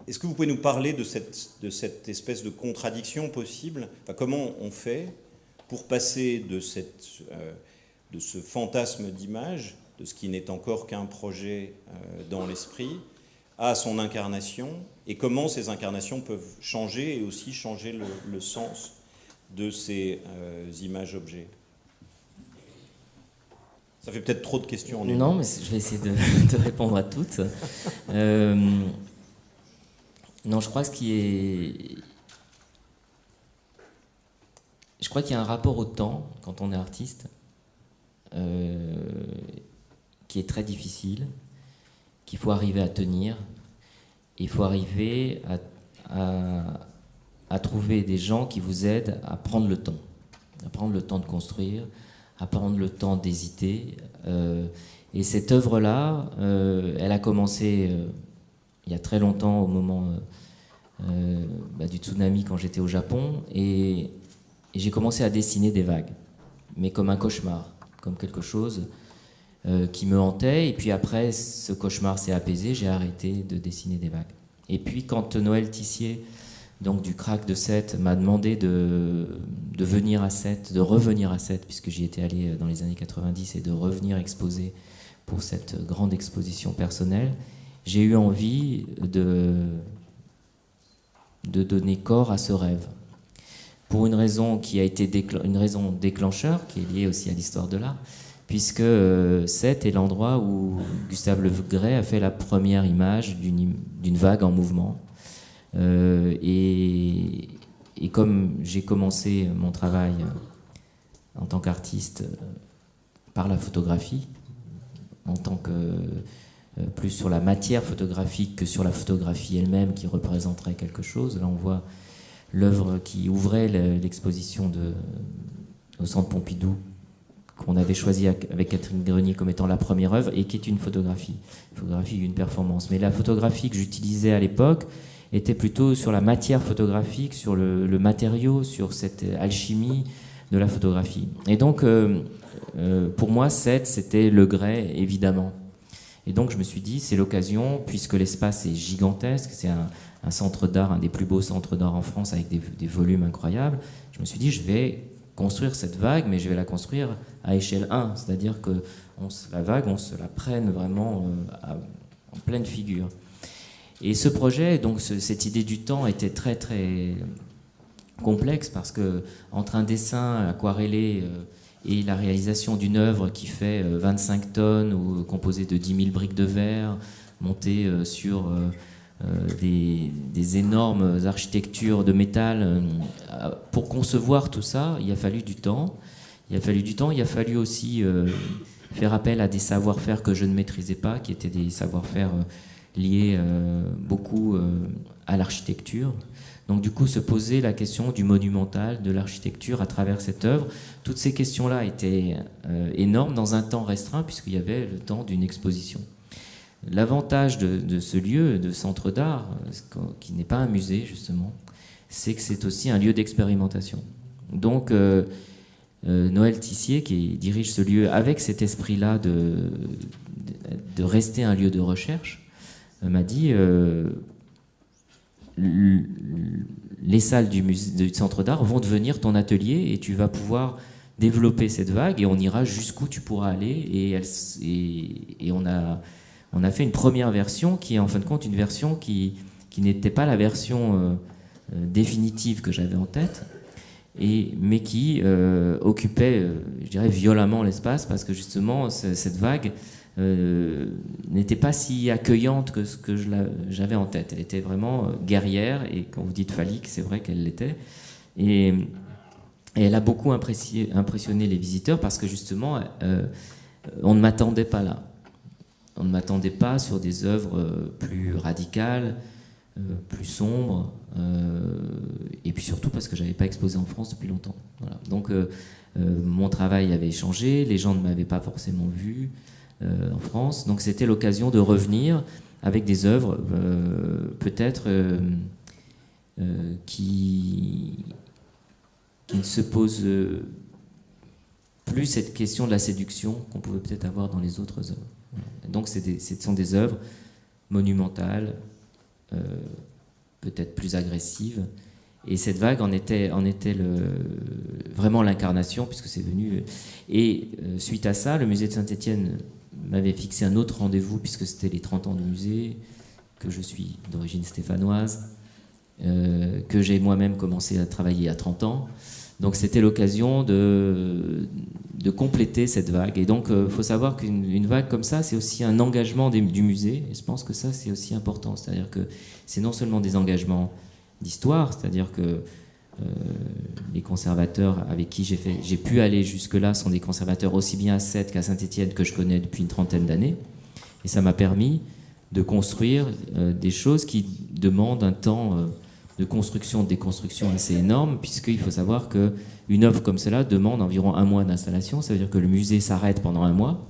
Est-ce que vous pouvez nous parler de cette espèce de contradiction possible ? Enfin, comment on fait pour passer de ce fantasme d'image, de ce qui n'est encore qu'un projet dans l'esprit, à son incarnation, et comment ces incarnations peuvent changer et aussi changer le sens de ces images-objets? Ça fait peut-être trop de questions en une. Non, mais je vais essayer de répondre à toutes. Non, je crois qu'il y a un rapport au temps, quand on est artiste, qui est très difficile, qu'il faut arriver à tenir. Il faut arriver à trouver des gens qui vous aident à prendre le temps de construire, à prendre le temps d'hésiter. Et cette œuvre-là, elle a commencé il y a très longtemps, au moment du tsunami, quand j'étais au Japon, et j'ai commencé à dessiner des vagues, mais comme un cauchemar, comme quelque chose qui me hantait. Et puis après, ce cauchemar s'est apaisé, j'ai arrêté de dessiner des vagues. Et puis quand Noël Tissier, donc du Crac de Sète, m'a demandé de venir à Sète, de revenir à Sète, puisque j'y étais allé dans les années 90, et de revenir exposer pour cette grande exposition personnelle, j'ai eu envie de donner corps à ce rêve. Pour une raison qui a été une raison déclencheur, qui est liée aussi à l'histoire de l'art, puisque Sète est l'endroit où Gustave Le Gray a fait la première image d'une vague en mouvement. Et comme j'ai commencé mon travail en tant qu'artiste par la photographie, en tant que plus sur la matière photographique que sur la photographie elle-même qui représenterait quelque chose. Là, on voit l'œuvre qui ouvrait l'exposition au Centre Pompidou, qu'on avait choisi avec Catherine Grenier comme étant la première œuvre, et qui est une photographie d'une performance. Mais la photographie que j'utilisais à l'époque était plutôt sur la matière photographique, sur le matériau, sur cette alchimie de la photographie. Et donc, pour moi, c'était Le Gray, évidemment. Et donc, je me suis dit, c'est l'occasion, puisque l'espace est gigantesque, c'est un centre d'art, un des plus beaux centres d'art en France, avec des volumes incroyables. Je me suis dit, je vais construire cette vague, mais je vais la construire à échelle 1, c'est-à-dire que la vague, on se la prenne vraiment en pleine figure. Et ce projet, donc cette idée du temps était très très complexe, parce que entre un dessin aquarellé et la réalisation d'une œuvre qui fait 25 tonnes, ou composée de 10 000 briques de verre, montée sur des énormes architectures de métal, pour concevoir tout ça, il a fallu du temps. Il a fallu aussi faire appel à des savoir-faire que je ne maîtrisais pas, qui étaient des savoir-faire liés beaucoup à l'architecture. Donc du coup, se poser la question du monumental, de l'architecture à travers cette œuvre. Toutes ces questions-là étaient énormes dans un temps restreint, puisqu'il y avait le temps d'une exposition. L'avantage de ce lieu, de centre d'art, qui n'est pas un musée justement, c'est que c'est aussi un lieu d'expérimentation. Donc Noël Tissier, qui dirige ce lieu avec cet esprit-là de rester un lieu de recherche, m'a dit les salles du centre d'art vont devenir ton atelier, et tu vas pouvoir développer cette vague, et on ira jusqu'où tu pourras aller. Et on a fait une première version qui est en fin de compte une version qui n'était pas la version définitive que j'avais en tête, mais qui occupait, je dirais, violemment l'espace, parce que justement cette vague n'était pas si accueillante que ce que j'avais en tête. Elle était vraiment guerrière, et quand vous dites phallique, c'est vrai qu'elle l'était. Et elle a beaucoup impressionné les visiteurs, parce que justement, on ne m'attendait pas là. On ne m'attendait pas sur des œuvres plus radicales, plus sombres, et puis surtout parce que je n'avais pas exposé en France depuis longtemps. Voilà. Donc mon travail avait changé, les gens ne m'avaient pas forcément vu en France, donc c'était l'occasion de revenir avec des œuvres peut-être qui ne se posent plus cette question de la séduction qu'on pouvait peut-être avoir dans les autres œuvres. Donc ce sont des œuvres monumentales, peut-être plus agressives, et cette vague en était vraiment l'incarnation, puisque c'est venu. Et suite à ça, le musée de Saint-Étienne m'avait fixé un autre rendez-vous, puisque c'était les 30 ans du musée, que je suis d'origine stéphanoise, que j'ai moi-même commencé à travailler à 30 ans. Donc c'était l'occasion de compléter cette vague. Et donc il faut savoir qu'une vague comme ça, c'est aussi un engagement du musée. Et je pense que ça, c'est aussi important. C'est-à-dire que c'est non seulement des engagements d'histoire, c'est-à-dire que les conservateurs avec qui j'ai pu aller jusque-là sont des conservateurs aussi bien à Sète qu'à Saint-Étienne, que je connais depuis une trentaine d'années. Et ça m'a permis de construire des choses qui demandent un temps de construction, de déconstruction assez énorme, puisqu'il faut savoir qu'une œuvre comme cela demande environ 1 mois d'installation. Ça veut dire que le musée s'arrête pendant 1 mois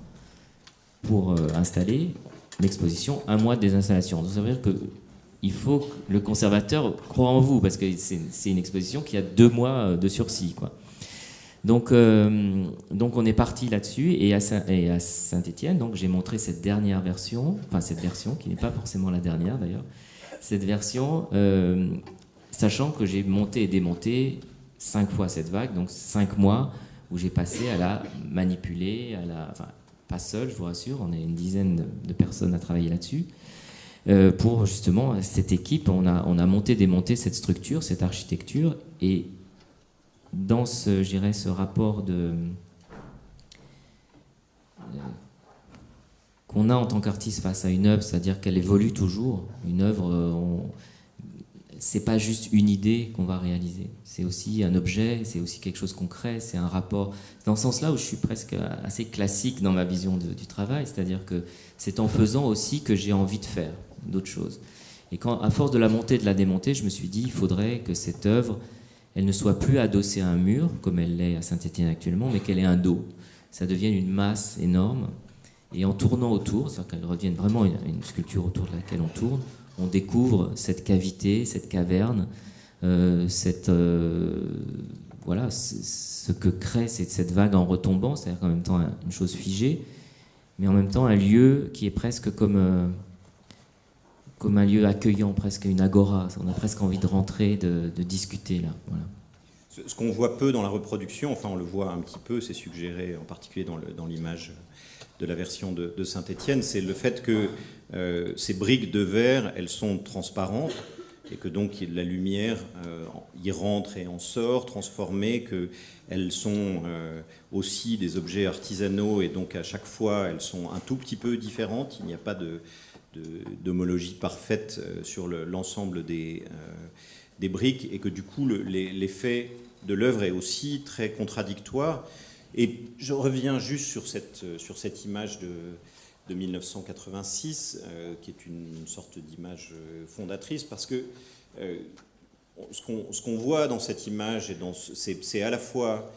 pour installer l'exposition, 1 mois de désinstallation. Donc ça veut dire qu'il faut que le conservateur croie en vous, parce que c'est une exposition qui a 2 mois de sursis, quoi. Donc on est parti là-dessus, et à Saint-Étienne, donc j'ai montré cette dernière version, enfin cette version qui n'est pas forcément la dernière d'ailleurs, cette version, sachant que j'ai monté et démonté 5 fois cette vague, donc 5 mois où j'ai passé à la manipuler, enfin pas seul, je vous rassure, on est une dizaine de personnes à travailler là-dessus. Pour justement cette équipe, on a monté, démonté cette structure, cette architecture, et dans ce rapport qu'on a en tant qu'artiste face à une œuvre, c'est-à-dire qu'elle évolue toujours. Une œuvre, c'est pas juste une idée qu'on va réaliser, c'est aussi un objet, c'est aussi quelque chose qu'on crée, c'est un rapport. Dans ce sens-là où je suis presque assez classique dans ma vision du travail, c'est-à-dire que c'est en faisant aussi que j'ai envie de faire d'autres choses. Et à force de la monter, de la démonter, je me suis dit, il faudrait que cette œuvre elle ne soit plus adossée à un mur, comme elle l'est à Saint-Étienne actuellement, mais qu'elle ait un dos. Ça devienne une masse énorme. Et en tournant autour, c'est-à-dire qu'elle revienne vraiment une sculpture autour de laquelle on tourne, on découvre cette cavité, cette caverne, voilà, ce que crée cette vague en retombant, c'est-à-dire qu'en même temps une chose figée, mais en même temps un lieu qui est presque comme un lieu accueillant, presque une agora. On a presque envie de rentrer, de discuter là. Voilà. Ce qu'on voit peu dans la reproduction, enfin on le voit un petit peu, c'est suggéré en particulier dans l'image de la version de Saint-Étienne, c'est le fait que ces briques de verre, elles sont transparentes et que donc la lumière y rentre et en sort, transformée, qu'elles sont aussi des objets artisanaux et donc à chaque fois elles sont un tout petit peu différentes. Il n'y a pas d'homologie parfaite sur l'ensemble des briques et que du coup l'effet de l'œuvre est aussi très contradictoire. Et je reviens juste sur cette image de 1986, qui est une sorte d'image fondatrice, parce que ce qu'on voit dans cette image, c'est à la fois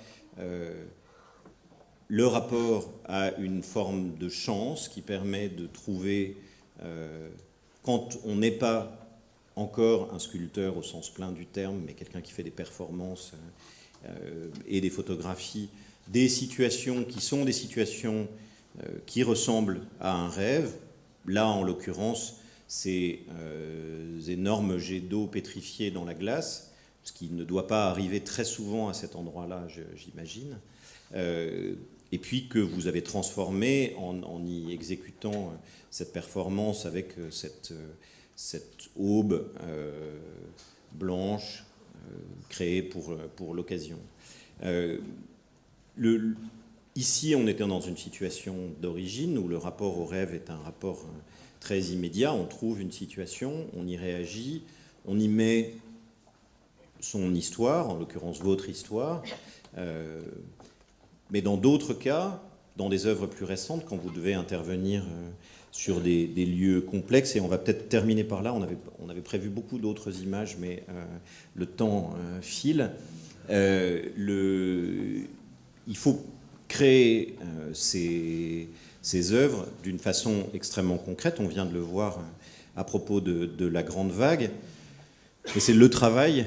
le rapport à une forme de chance qui permet de trouver, quand on n'est pas encore un sculpteur au sens plein du terme, mais quelqu'un qui fait des performances et des photographies, des situations qui sont des situations qui ressemblent à un rêve. Là, en l'occurrence, ces énormes jets d'eau pétrifiés dans la glace, ce qui ne doit pas arriver très souvent à cet endroit-là, j'imagine, et puis que vous avez transformé en y exécutant cette performance avec cette aube blanche créée pour l'occasion. Ici, on était dans une situation d'origine où le rapport au rêve est un rapport très immédiat. On trouve une situation, on y réagit, on y met son histoire, en l'occurrence votre histoire. Mais dans d'autres cas, dans des œuvres plus récentes, quand vous devez intervenir sur des lieux complexes, et on va peut-être terminer par là, on avait prévu beaucoup d'autres images, mais le temps file. Il faut créer ces œuvres d'une façon extrêmement concrète. On vient de le voir à propos de la grande vague. Et c'est le travail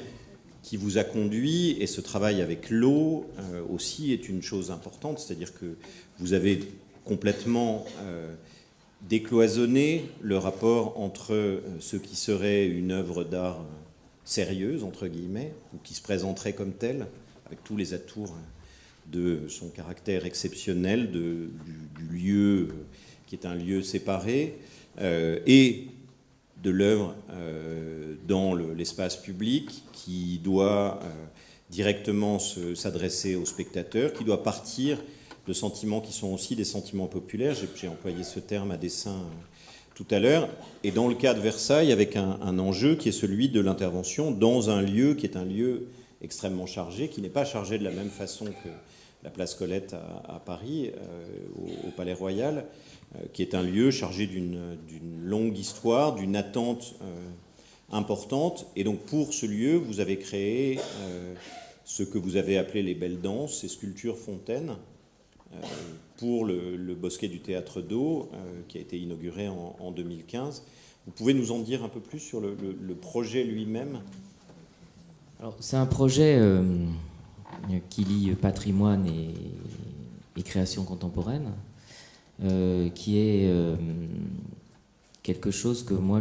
qui vous a conduit, et ce travail avec l'eau aussi est une chose importante, c'est-à-dire que vous avez complètement décloisonné le rapport entre ce qui serait une œuvre d'art sérieuse, entre guillemets, ou qui se présenterait comme telle, avec tous les atours de son caractère exceptionnel, du lieu qui est un lieu séparé, et de l'œuvre dans l'espace public qui doit directement s'adresser aux spectateurs, qui doit partir de sentiments qui sont aussi des sentiments populaires. J'ai employé ce terme à dessein tout à l'heure, et dans le cas de Versailles, avec un enjeu qui est celui de l'intervention dans un lieu qui est un lieu extrêmement chargé, qui n'est pas chargé de la même façon que la place Colette à Paris, au Palais Royal, qui est un lieu chargé d'une longue histoire, d'une attente importante. Et donc pour ce lieu, vous avez créé ce que vous avez appelé les belles danses, ces sculptures fontaines, pour le bosquet du Théâtre d'Eau, qui a été inauguré en 2015. Vous pouvez nous en dire un peu plus sur le projet lui-même ? Alors, c'est un projet qui lie patrimoine et création contemporaine, qui est quelque chose que moi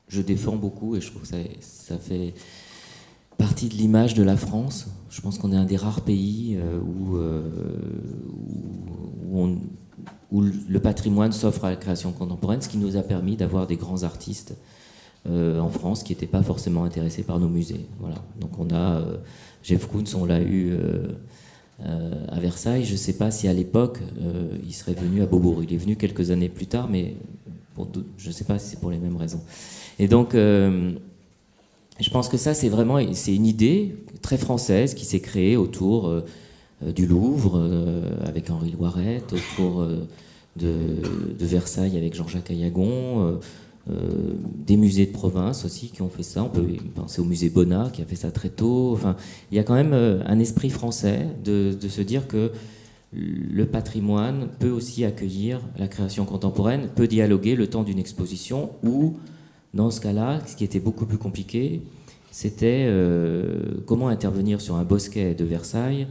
je défends beaucoup, et je trouve que ça fait partie de l'image de la France. Je pense qu'on est un des rares pays où le patrimoine s'offre à la création contemporaine, ce qui nous a permis d'avoir des grands artistes en France qui n'étaient pas forcément intéressés par nos musées. Voilà. Donc on a Jeff Koons, on l'a eu à Versailles. Je ne sais pas si à l'époque il serait venu à Beaubourg. Il est venu quelques années plus tard, mais je ne sais pas si c'est pour les mêmes raisons. Et donc je pense que ça c'est une idée très française qui s'est créée autour du Louvre avec Henri Loiret, autour de Versailles avec Jean-Jacques Ayagon, des musées de province aussi qui ont fait ça. On peut penser au musée Bonnat qui a fait ça très tôt. Enfin, il y a quand même un esprit français de se dire que le patrimoine peut aussi accueillir la création contemporaine, peut dialoguer le temps d'une exposition, ou dans ce cas-là, ce qui était beaucoup plus compliqué, c'était comment intervenir sur un bosquet de Versailles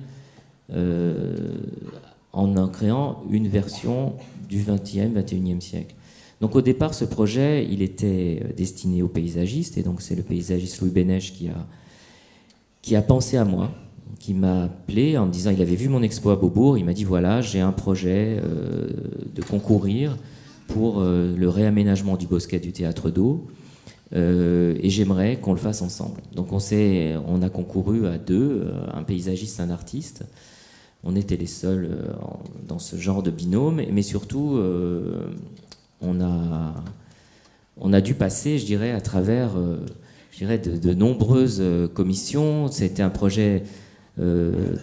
en créant une version du XXe, XXIe siècle. Donc au départ, ce projet, il était destiné aux paysagistes, et donc c'est le paysagiste Louis Bénèche qui a pensé à moi, qui m'a appelé en me disant, il avait vu mon expo à Beaubourg, il m'a dit voilà, j'ai un projet de concourir pour le réaménagement du bosquet du Théâtre d'Eau, et j'aimerais qu'on le fasse ensemble. Donc on a concouru à deux, un paysagiste, un artiste. On était les seuls dans ce genre de binôme, mais surtout on a dû passer, je dirais, à travers de nombreuses commissions. C'était un projet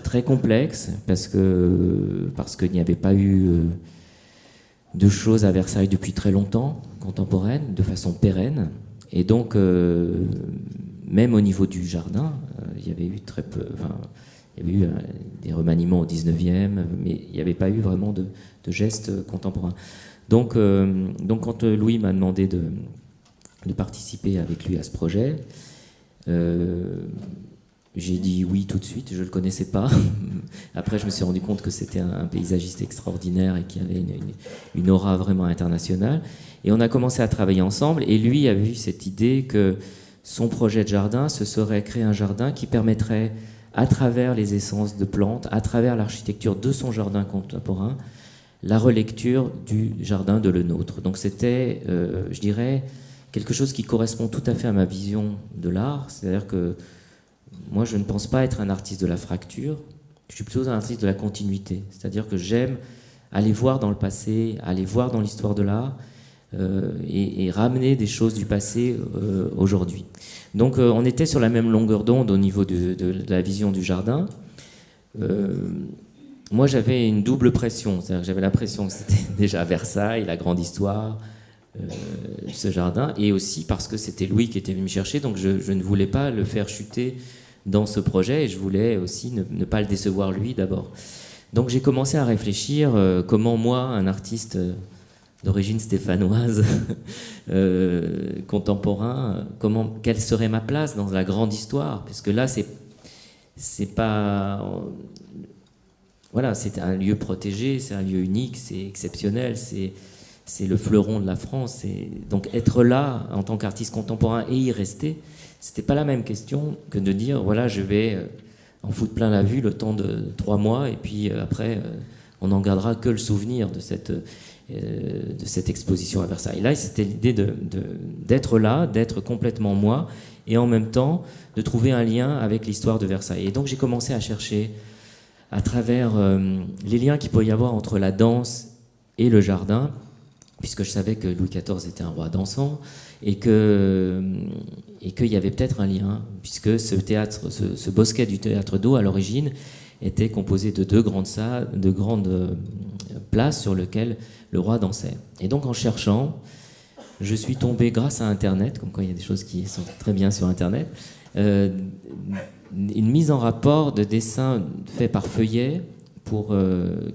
très complexe parce qu'il n'y avait pas eu de choses à Versailles depuis très longtemps, contemporaines, de façon pérenne. Et donc, même au niveau du jardin, il y avait eu très peu. Enfin, il y avait eu des remaniements au 19e, mais il n'y avait pas eu vraiment de gestes contemporains. Donc quand Louis m'a demandé de participer avec lui à ce projet, j'ai dit oui tout de suite, je ne le connaissais pas. Après, je me suis rendu compte que c'était un paysagiste extraordinaire et qui avait une aura vraiment internationale. Et on a commencé à travailler ensemble, et lui avait eu cette idée que son projet de jardin, ce serait créer un jardin qui permettrait, à travers les essences de plantes, à travers l'architecture de son jardin contemporain, la relecture du jardin de Le Nôtre. Donc c'était, je dirais, quelque chose qui correspond tout à fait à ma vision de l'art. C'est-à-dire que moi, je ne pense pas être un artiste de la fracture, je suis plutôt un artiste de la continuité. C'est-à-dire que j'aime aller voir dans le passé, aller voir dans l'histoire de l'art, et ramener des choses du passé aujourd'hui. Donc on était sur la même longueur d'onde au niveau de la vision du jardin. Moi, j'avais une double pression. C'est-à-dire que j'avais l'impression que c'était déjà Versailles, la grande histoire, ce jardin, et aussi parce que c'était Louis qui était venu me chercher, donc je ne voulais pas le faire chuter dans ce projet, et je voulais aussi ne pas le décevoir lui d'abord. Donc j'ai commencé à réfléchir comment moi, un artiste d'origine stéphanoise, contemporain, quelle serait ma place dans la grande histoire, parce que là c'est pas... Voilà, c'est un lieu protégé, c'est un lieu unique, c'est exceptionnel, c'est le fleuron de la France. Donc être là en tant qu'artiste contemporain et y rester, c'était pas la même question que de dire voilà, je vais en foutre plein la vue le temps de 3 mois, et puis après on n'en gardera que le souvenir de cette exposition à Versailles. Là, c'était l'idée d'être là, d'être complètement moi, et en même temps de trouver un lien avec l'histoire de Versailles. Et donc j'ai commencé à chercher à travers les liens qu'il pouvait y avoir entre la danse et le jardin, puisque je savais que Louis XIV était un roi dansant, et qu'il y avait peut-être un lien, puisque ce bosquet du Théâtre d'Eau, à l'origine, était composé de deux grandes salles, de grandes places sur lesquelles le roi dansait. Et donc en cherchant, je suis tombé, grâce à Internet, comme quoi il y a des choses qui sont très bien sur Internet, une mise en rapport de dessins faits par Feuillet,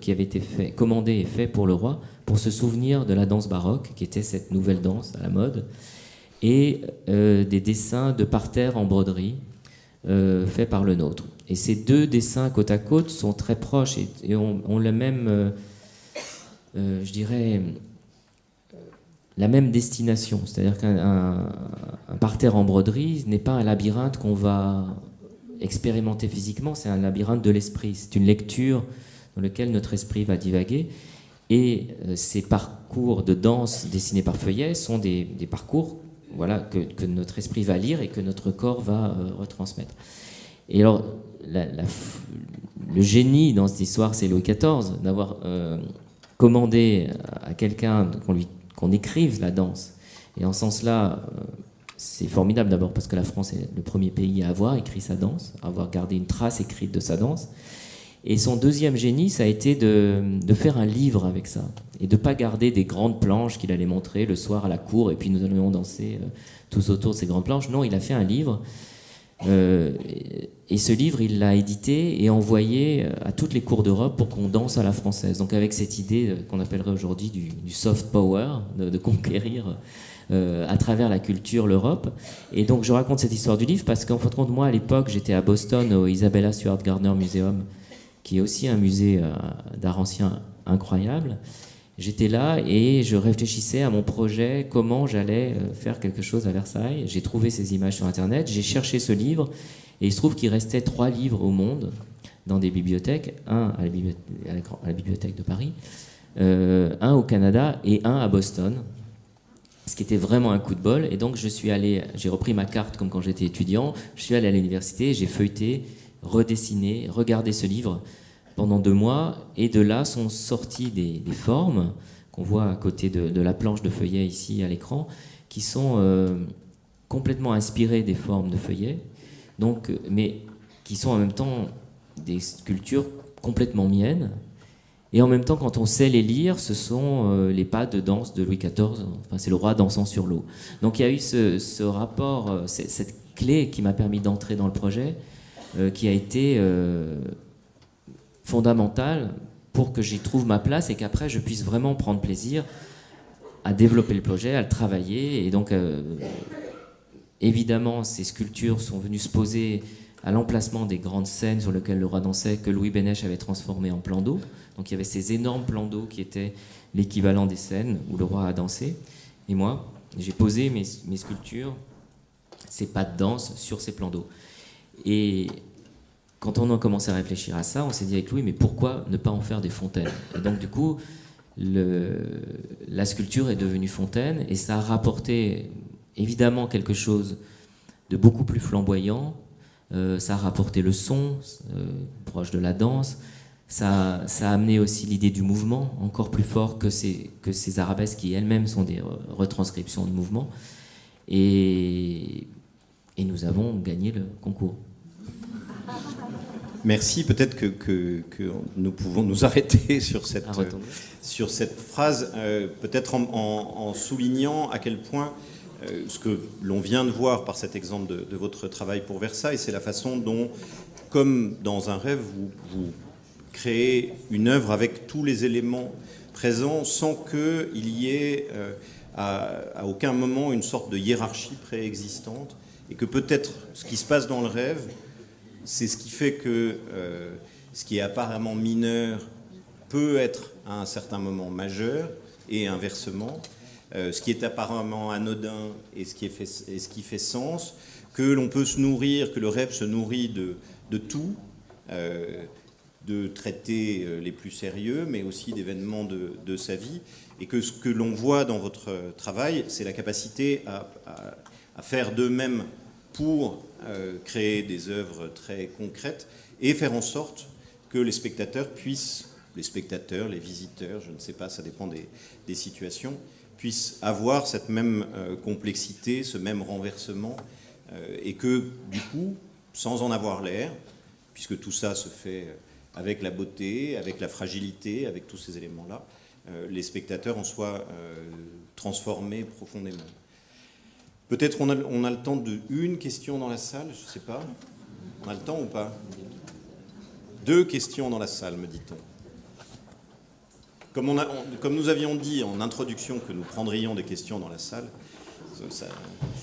qui avait été commandé et fait pour le roi, pour se souvenir de la danse baroque, qui était cette nouvelle danse à la mode, et des dessins de parterre en broderie faits par Le Nôtre. Et ces deux dessins côte à côte sont très proches et ont le même, je dirais, la même destination. C'est-à-dire qu'un parterre en broderie n'est pas un labyrinthe qu'on va expérimenter physiquement, c'est un labyrinthe de l'esprit. C'est une lecture dans laquelle notre esprit va divaguer. Et ces parcours de danse dessinés par Feuillet sont des parcours, voilà, que notre esprit va lire et que notre corps va retransmettre. Et alors, le génie dans cette histoire, c'est Louis XIV, d'avoir commandé à quelqu'un qu'on écrive la danse. Et en ce sens-là, c'est formidable d'abord parce que la France est le premier pays à avoir écrit sa danse, à avoir gardé une trace écrite de sa danse. Et son deuxième génie, ça a été de faire un livre avec ça. Et de ne pas garder des grandes planches qu'il allait montrer le soir à la cour, et puis nous allions danser tous autour de ces grandes planches. Non, il a fait un livre. Et ce livre, il l'a édité et envoyé à toutes les cours d'Europe pour qu'on danse à la française. Donc avec cette idée qu'on appellerait aujourd'hui du soft power, de conquérir à travers la culture l'Europe. Et donc je raconte cette histoire du livre parce qu'en fin de compte, moi à l'époque, j'étais à Boston au Isabella Stewart Gardner Museum, qui est aussi un musée d'art ancien incroyable. J'étais là et je réfléchissais à mon projet, comment j'allais faire quelque chose à Versailles. J'ai trouvé ces images sur Internet, j'ai cherché ce livre, et il se trouve qu'il restait 3 livres au monde dans des bibliothèques, un à la bibliothèque de Paris, un au Canada et un à Boston, ce qui était vraiment un coup de bol. Et donc j'ai repris ma carte comme quand j'étais étudiant, je suis allé à l'université, j'ai feuilleté, redessiné, regardé ce livre pendant 2 mois, et de là sont sorties des formes qu'on voit à côté de la planche de feuillet ici à l'écran, qui sont complètement inspirées des formes de feuillet, donc, mais qui sont en même temps des sculptures complètement miennes. Et en même temps, quand on sait les lire, ce sont les pas de danse de Louis XIV, enfin, c'est le roi dansant sur l'eau. Donc il y a eu ce rapport, cette clé qui m'a permis d'entrer dans le projet, qui a été fondamentale pour que j'y trouve ma place et qu'après je puisse vraiment prendre plaisir à développer le projet, à le travailler. Et donc évidemment ces sculptures sont venues se poser à l'emplacement des grandes scènes sur lesquelles le roi dansait, que Louis Bénèche avait transformé en plans d'eau. Donc il y avait ces énormes plans d'eau qui étaient l'équivalent des scènes où le roi a dansé. Et moi, j'ai posé mes sculptures, ces pas de danse sur ces plans d'eau. Et quand on a commencé à réfléchir à ça, on s'est dit avec Louis, mais pourquoi ne pas en faire des fontaines? Et donc du coup, la sculpture est devenue fontaine, et ça a rapporté évidemment quelque chose de beaucoup plus flamboyant. Ça a rapporté le son, proche de la danse. Ça a amené aussi l'idée du mouvement, encore plus fort que ces arabesques qui elles-mêmes sont des retranscriptions de mouvement. Et nous avons gagné le concours. Merci. Peut-être que nous pouvons nous arrêter sur cette phrase, peut-être en soulignant à quel point ce que l'on vient de voir par cet exemple de votre travail pour Versailles, c'est la façon dont, comme dans un rêve, vous créez une œuvre avec tous les éléments présents sans qu'il y ait à aucun moment une sorte de hiérarchie préexistante, et que peut-être ce qui se passe dans le rêve, c'est ce qui fait que ce qui est apparemment mineur peut être à un certain moment majeur, et inversement, ce qui est apparemment anodin et ce qui fait sens, que l'on peut se nourrir, que le rêve se nourrit de tout, de traités les plus sérieux, mais aussi d'événements de sa vie, et que ce que l'on voit dans votre travail, c'est la capacité à faire d'eux-mêmes pour créer des œuvres très concrètes et faire en sorte que les spectateurs, les visiteurs, je ne sais pas, ça dépend des situations, puissent avoir cette même complexité, ce même renversement, et que du coup, sans en avoir l'air, puisque tout ça se fait avec la beauté, avec la fragilité, avec tous ces éléments-là, les spectateurs en soient transformés profondément. Peut-être on a le temps d'une question dans la salle, je ne sais pas. On a le temps ou pas? 2 questions dans la salle, me dit-on. Comme nous avions dit en introduction que nous prendrions des questions dans la salle,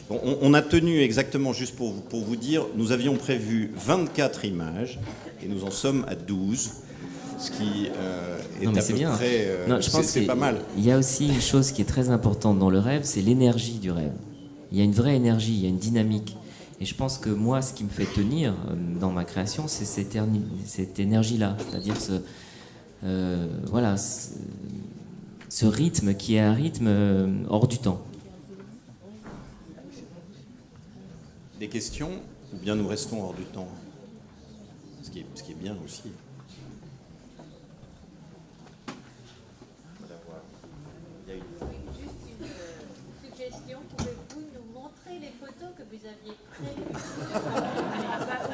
on a tenu exactement, juste pour vous dire, nous avions prévu 24 images et nous en sommes à 12, ce qui est à peu près... je pense c'est pas mal. Il y a aussi une chose qui est très importante dans le rêve, c'est l'énergie du rêve. Il y a une vraie énergie, il y a une dynamique. Et je pense que moi, ce qui me fait tenir dans ma création, c'est cette énergie-là, c'est-à-dire ce rythme qui est un rythme hors du temps. Des questions, ou bien nous restons hors du temps, ce qui est bien aussi. Vous aviez prévu.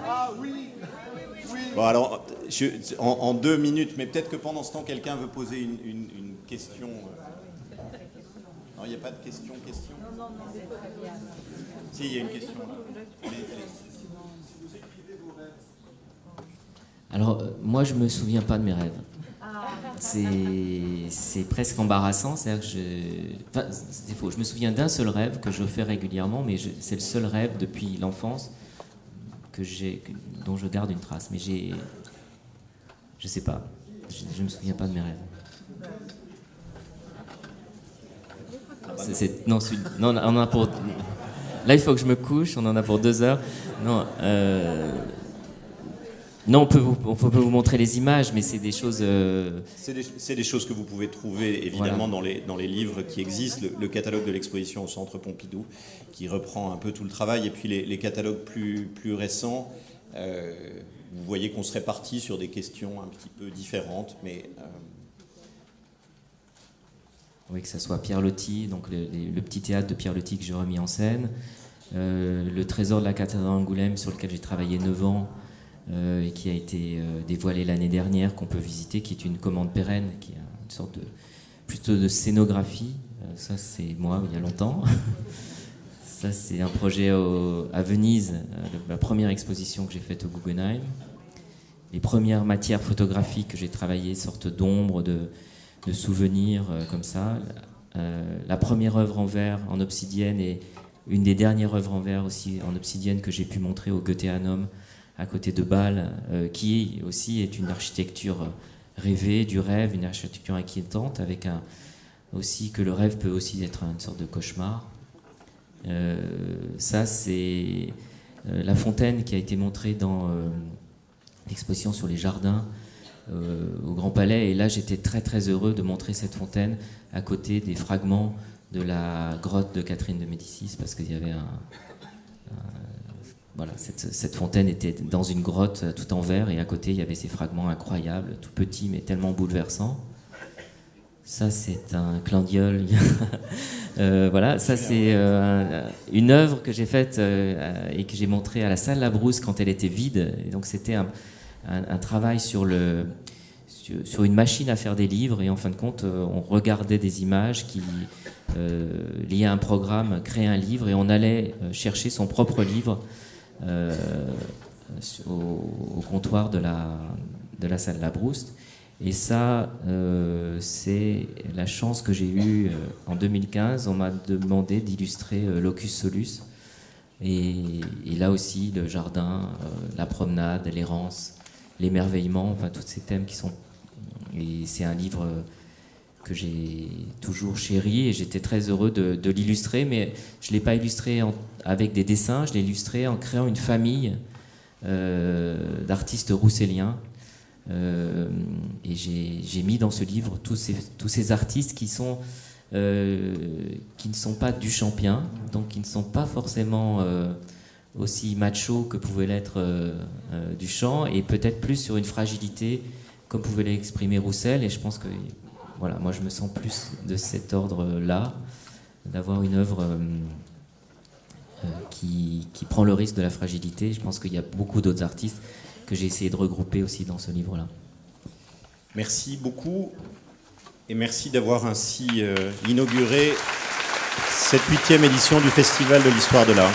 Ah oui, oui, oui. Bon, alors, en 2 minutes, mais peut-être que pendant ce temps, quelqu'un veut poser une question. Non, il n'y a pas de question. Non. Si, il y a une question. Là. Alors, moi, je me souviens pas de mes rêves. C'est presque embarrassant. C'est-à-dire que enfin, c'est faux. Je me souviens d'un seul rêve que je fais régulièrement, mais c'est le seul rêve depuis l'enfance dont je garde une trace. Mais je sais pas. Je me souviens pas de mes rêves. Non, on en a pour. Là, il faut que je me couche. On en a pour 2 heures. Non. Non, on peut vous montrer les images, mais c'est des choses. C'est des choses que vous pouvez trouver évidemment voilà. dans les livres qui existent. Le catalogue de l'exposition au Centre Pompidou, qui reprend un peu tout le travail, et puis les catalogues plus récents. Vous voyez qu'on serait parti sur des questions un petit peu différentes, mais. Oui, que ce soit Pierre Loti, donc le petit théâtre de Pierre Loti que j'ai remis en scène, le trésor de la cathédrale d'Angoulême sur lequel j'ai travaillé 9 ans. Et qui a été dévoilé l'année dernière, qu'on peut visiter, qui est une commande pérenne, qui est une sorte plutôt de scénographie. Ça, c'est moi, il y a longtemps. Ça, c'est un projet à Venise, la première exposition que j'ai faite au Guggenheim. Les premières matières photographiques que j'ai travaillées, sortes d'ombres, de souvenirs, comme ça. La première œuvre en verre, en obsidienne, et une des dernières œuvres en verre aussi en obsidienne que j'ai pu montrer au Goetheanum, à côté de Bâle, qui aussi est une architecture rêvée, du rêve, une architecture inquiétante, avec aussi que le rêve peut aussi être une sorte de cauchemar. Ça, c'est la fontaine qui a été montrée dans l'exposition sur les jardins au Grand Palais. Et là, j'étais très très heureux de montrer cette fontaine à côté des fragments de la grotte de Catherine de Médicis, parce qu'il y avait voilà, cette fontaine était dans une grotte tout en verre, et à côté il y avait ces fragments incroyables, tout petits mais tellement bouleversants. Ça, c'est un clin d'œil. Voilà, ça c'est une œuvre que j'ai faite et que j'ai montrée à la salle Labrousse quand elle était vide. Et donc c'était un travail sur une machine à faire des livres, et en fin de compte on regardait des images qui liées à un programme, créaient un livre, et on allait chercher son propre livre au comptoir de la salle Labrousse. Et ça, c'est la chance que j'ai eue en 2015. On m'a demandé d'illustrer Locus Solus. Et là aussi, le jardin, la promenade, l'errance, l'émerveillement, enfin tous ces thèmes qui sont... Et c'est un livre que j'ai toujours chéri, et j'étais très heureux de l'illustrer, mais je ne l'ai pas illustré avec des dessins, je l'ai illustré en créant une famille d'artistes rousséliens. Et j'ai mis dans ce livre tous ces artistes qui ne sont pas duchampiens, donc qui ne sont pas forcément aussi machos que pouvait l'être Duchamp, et peut-être plus sur une fragilité comme pouvait l'exprimer Roussel. Et je pense que voilà, moi je me sens plus de cet ordre-là, d'avoir une œuvre qui prend le risque de la fragilité. Je pense qu'il y a beaucoup d'autres artistes que j'ai essayé de regrouper aussi dans ce livre-là. Merci beaucoup, et merci d'avoir ainsi inauguré cette 8e édition du Festival de l'Histoire de l'Art.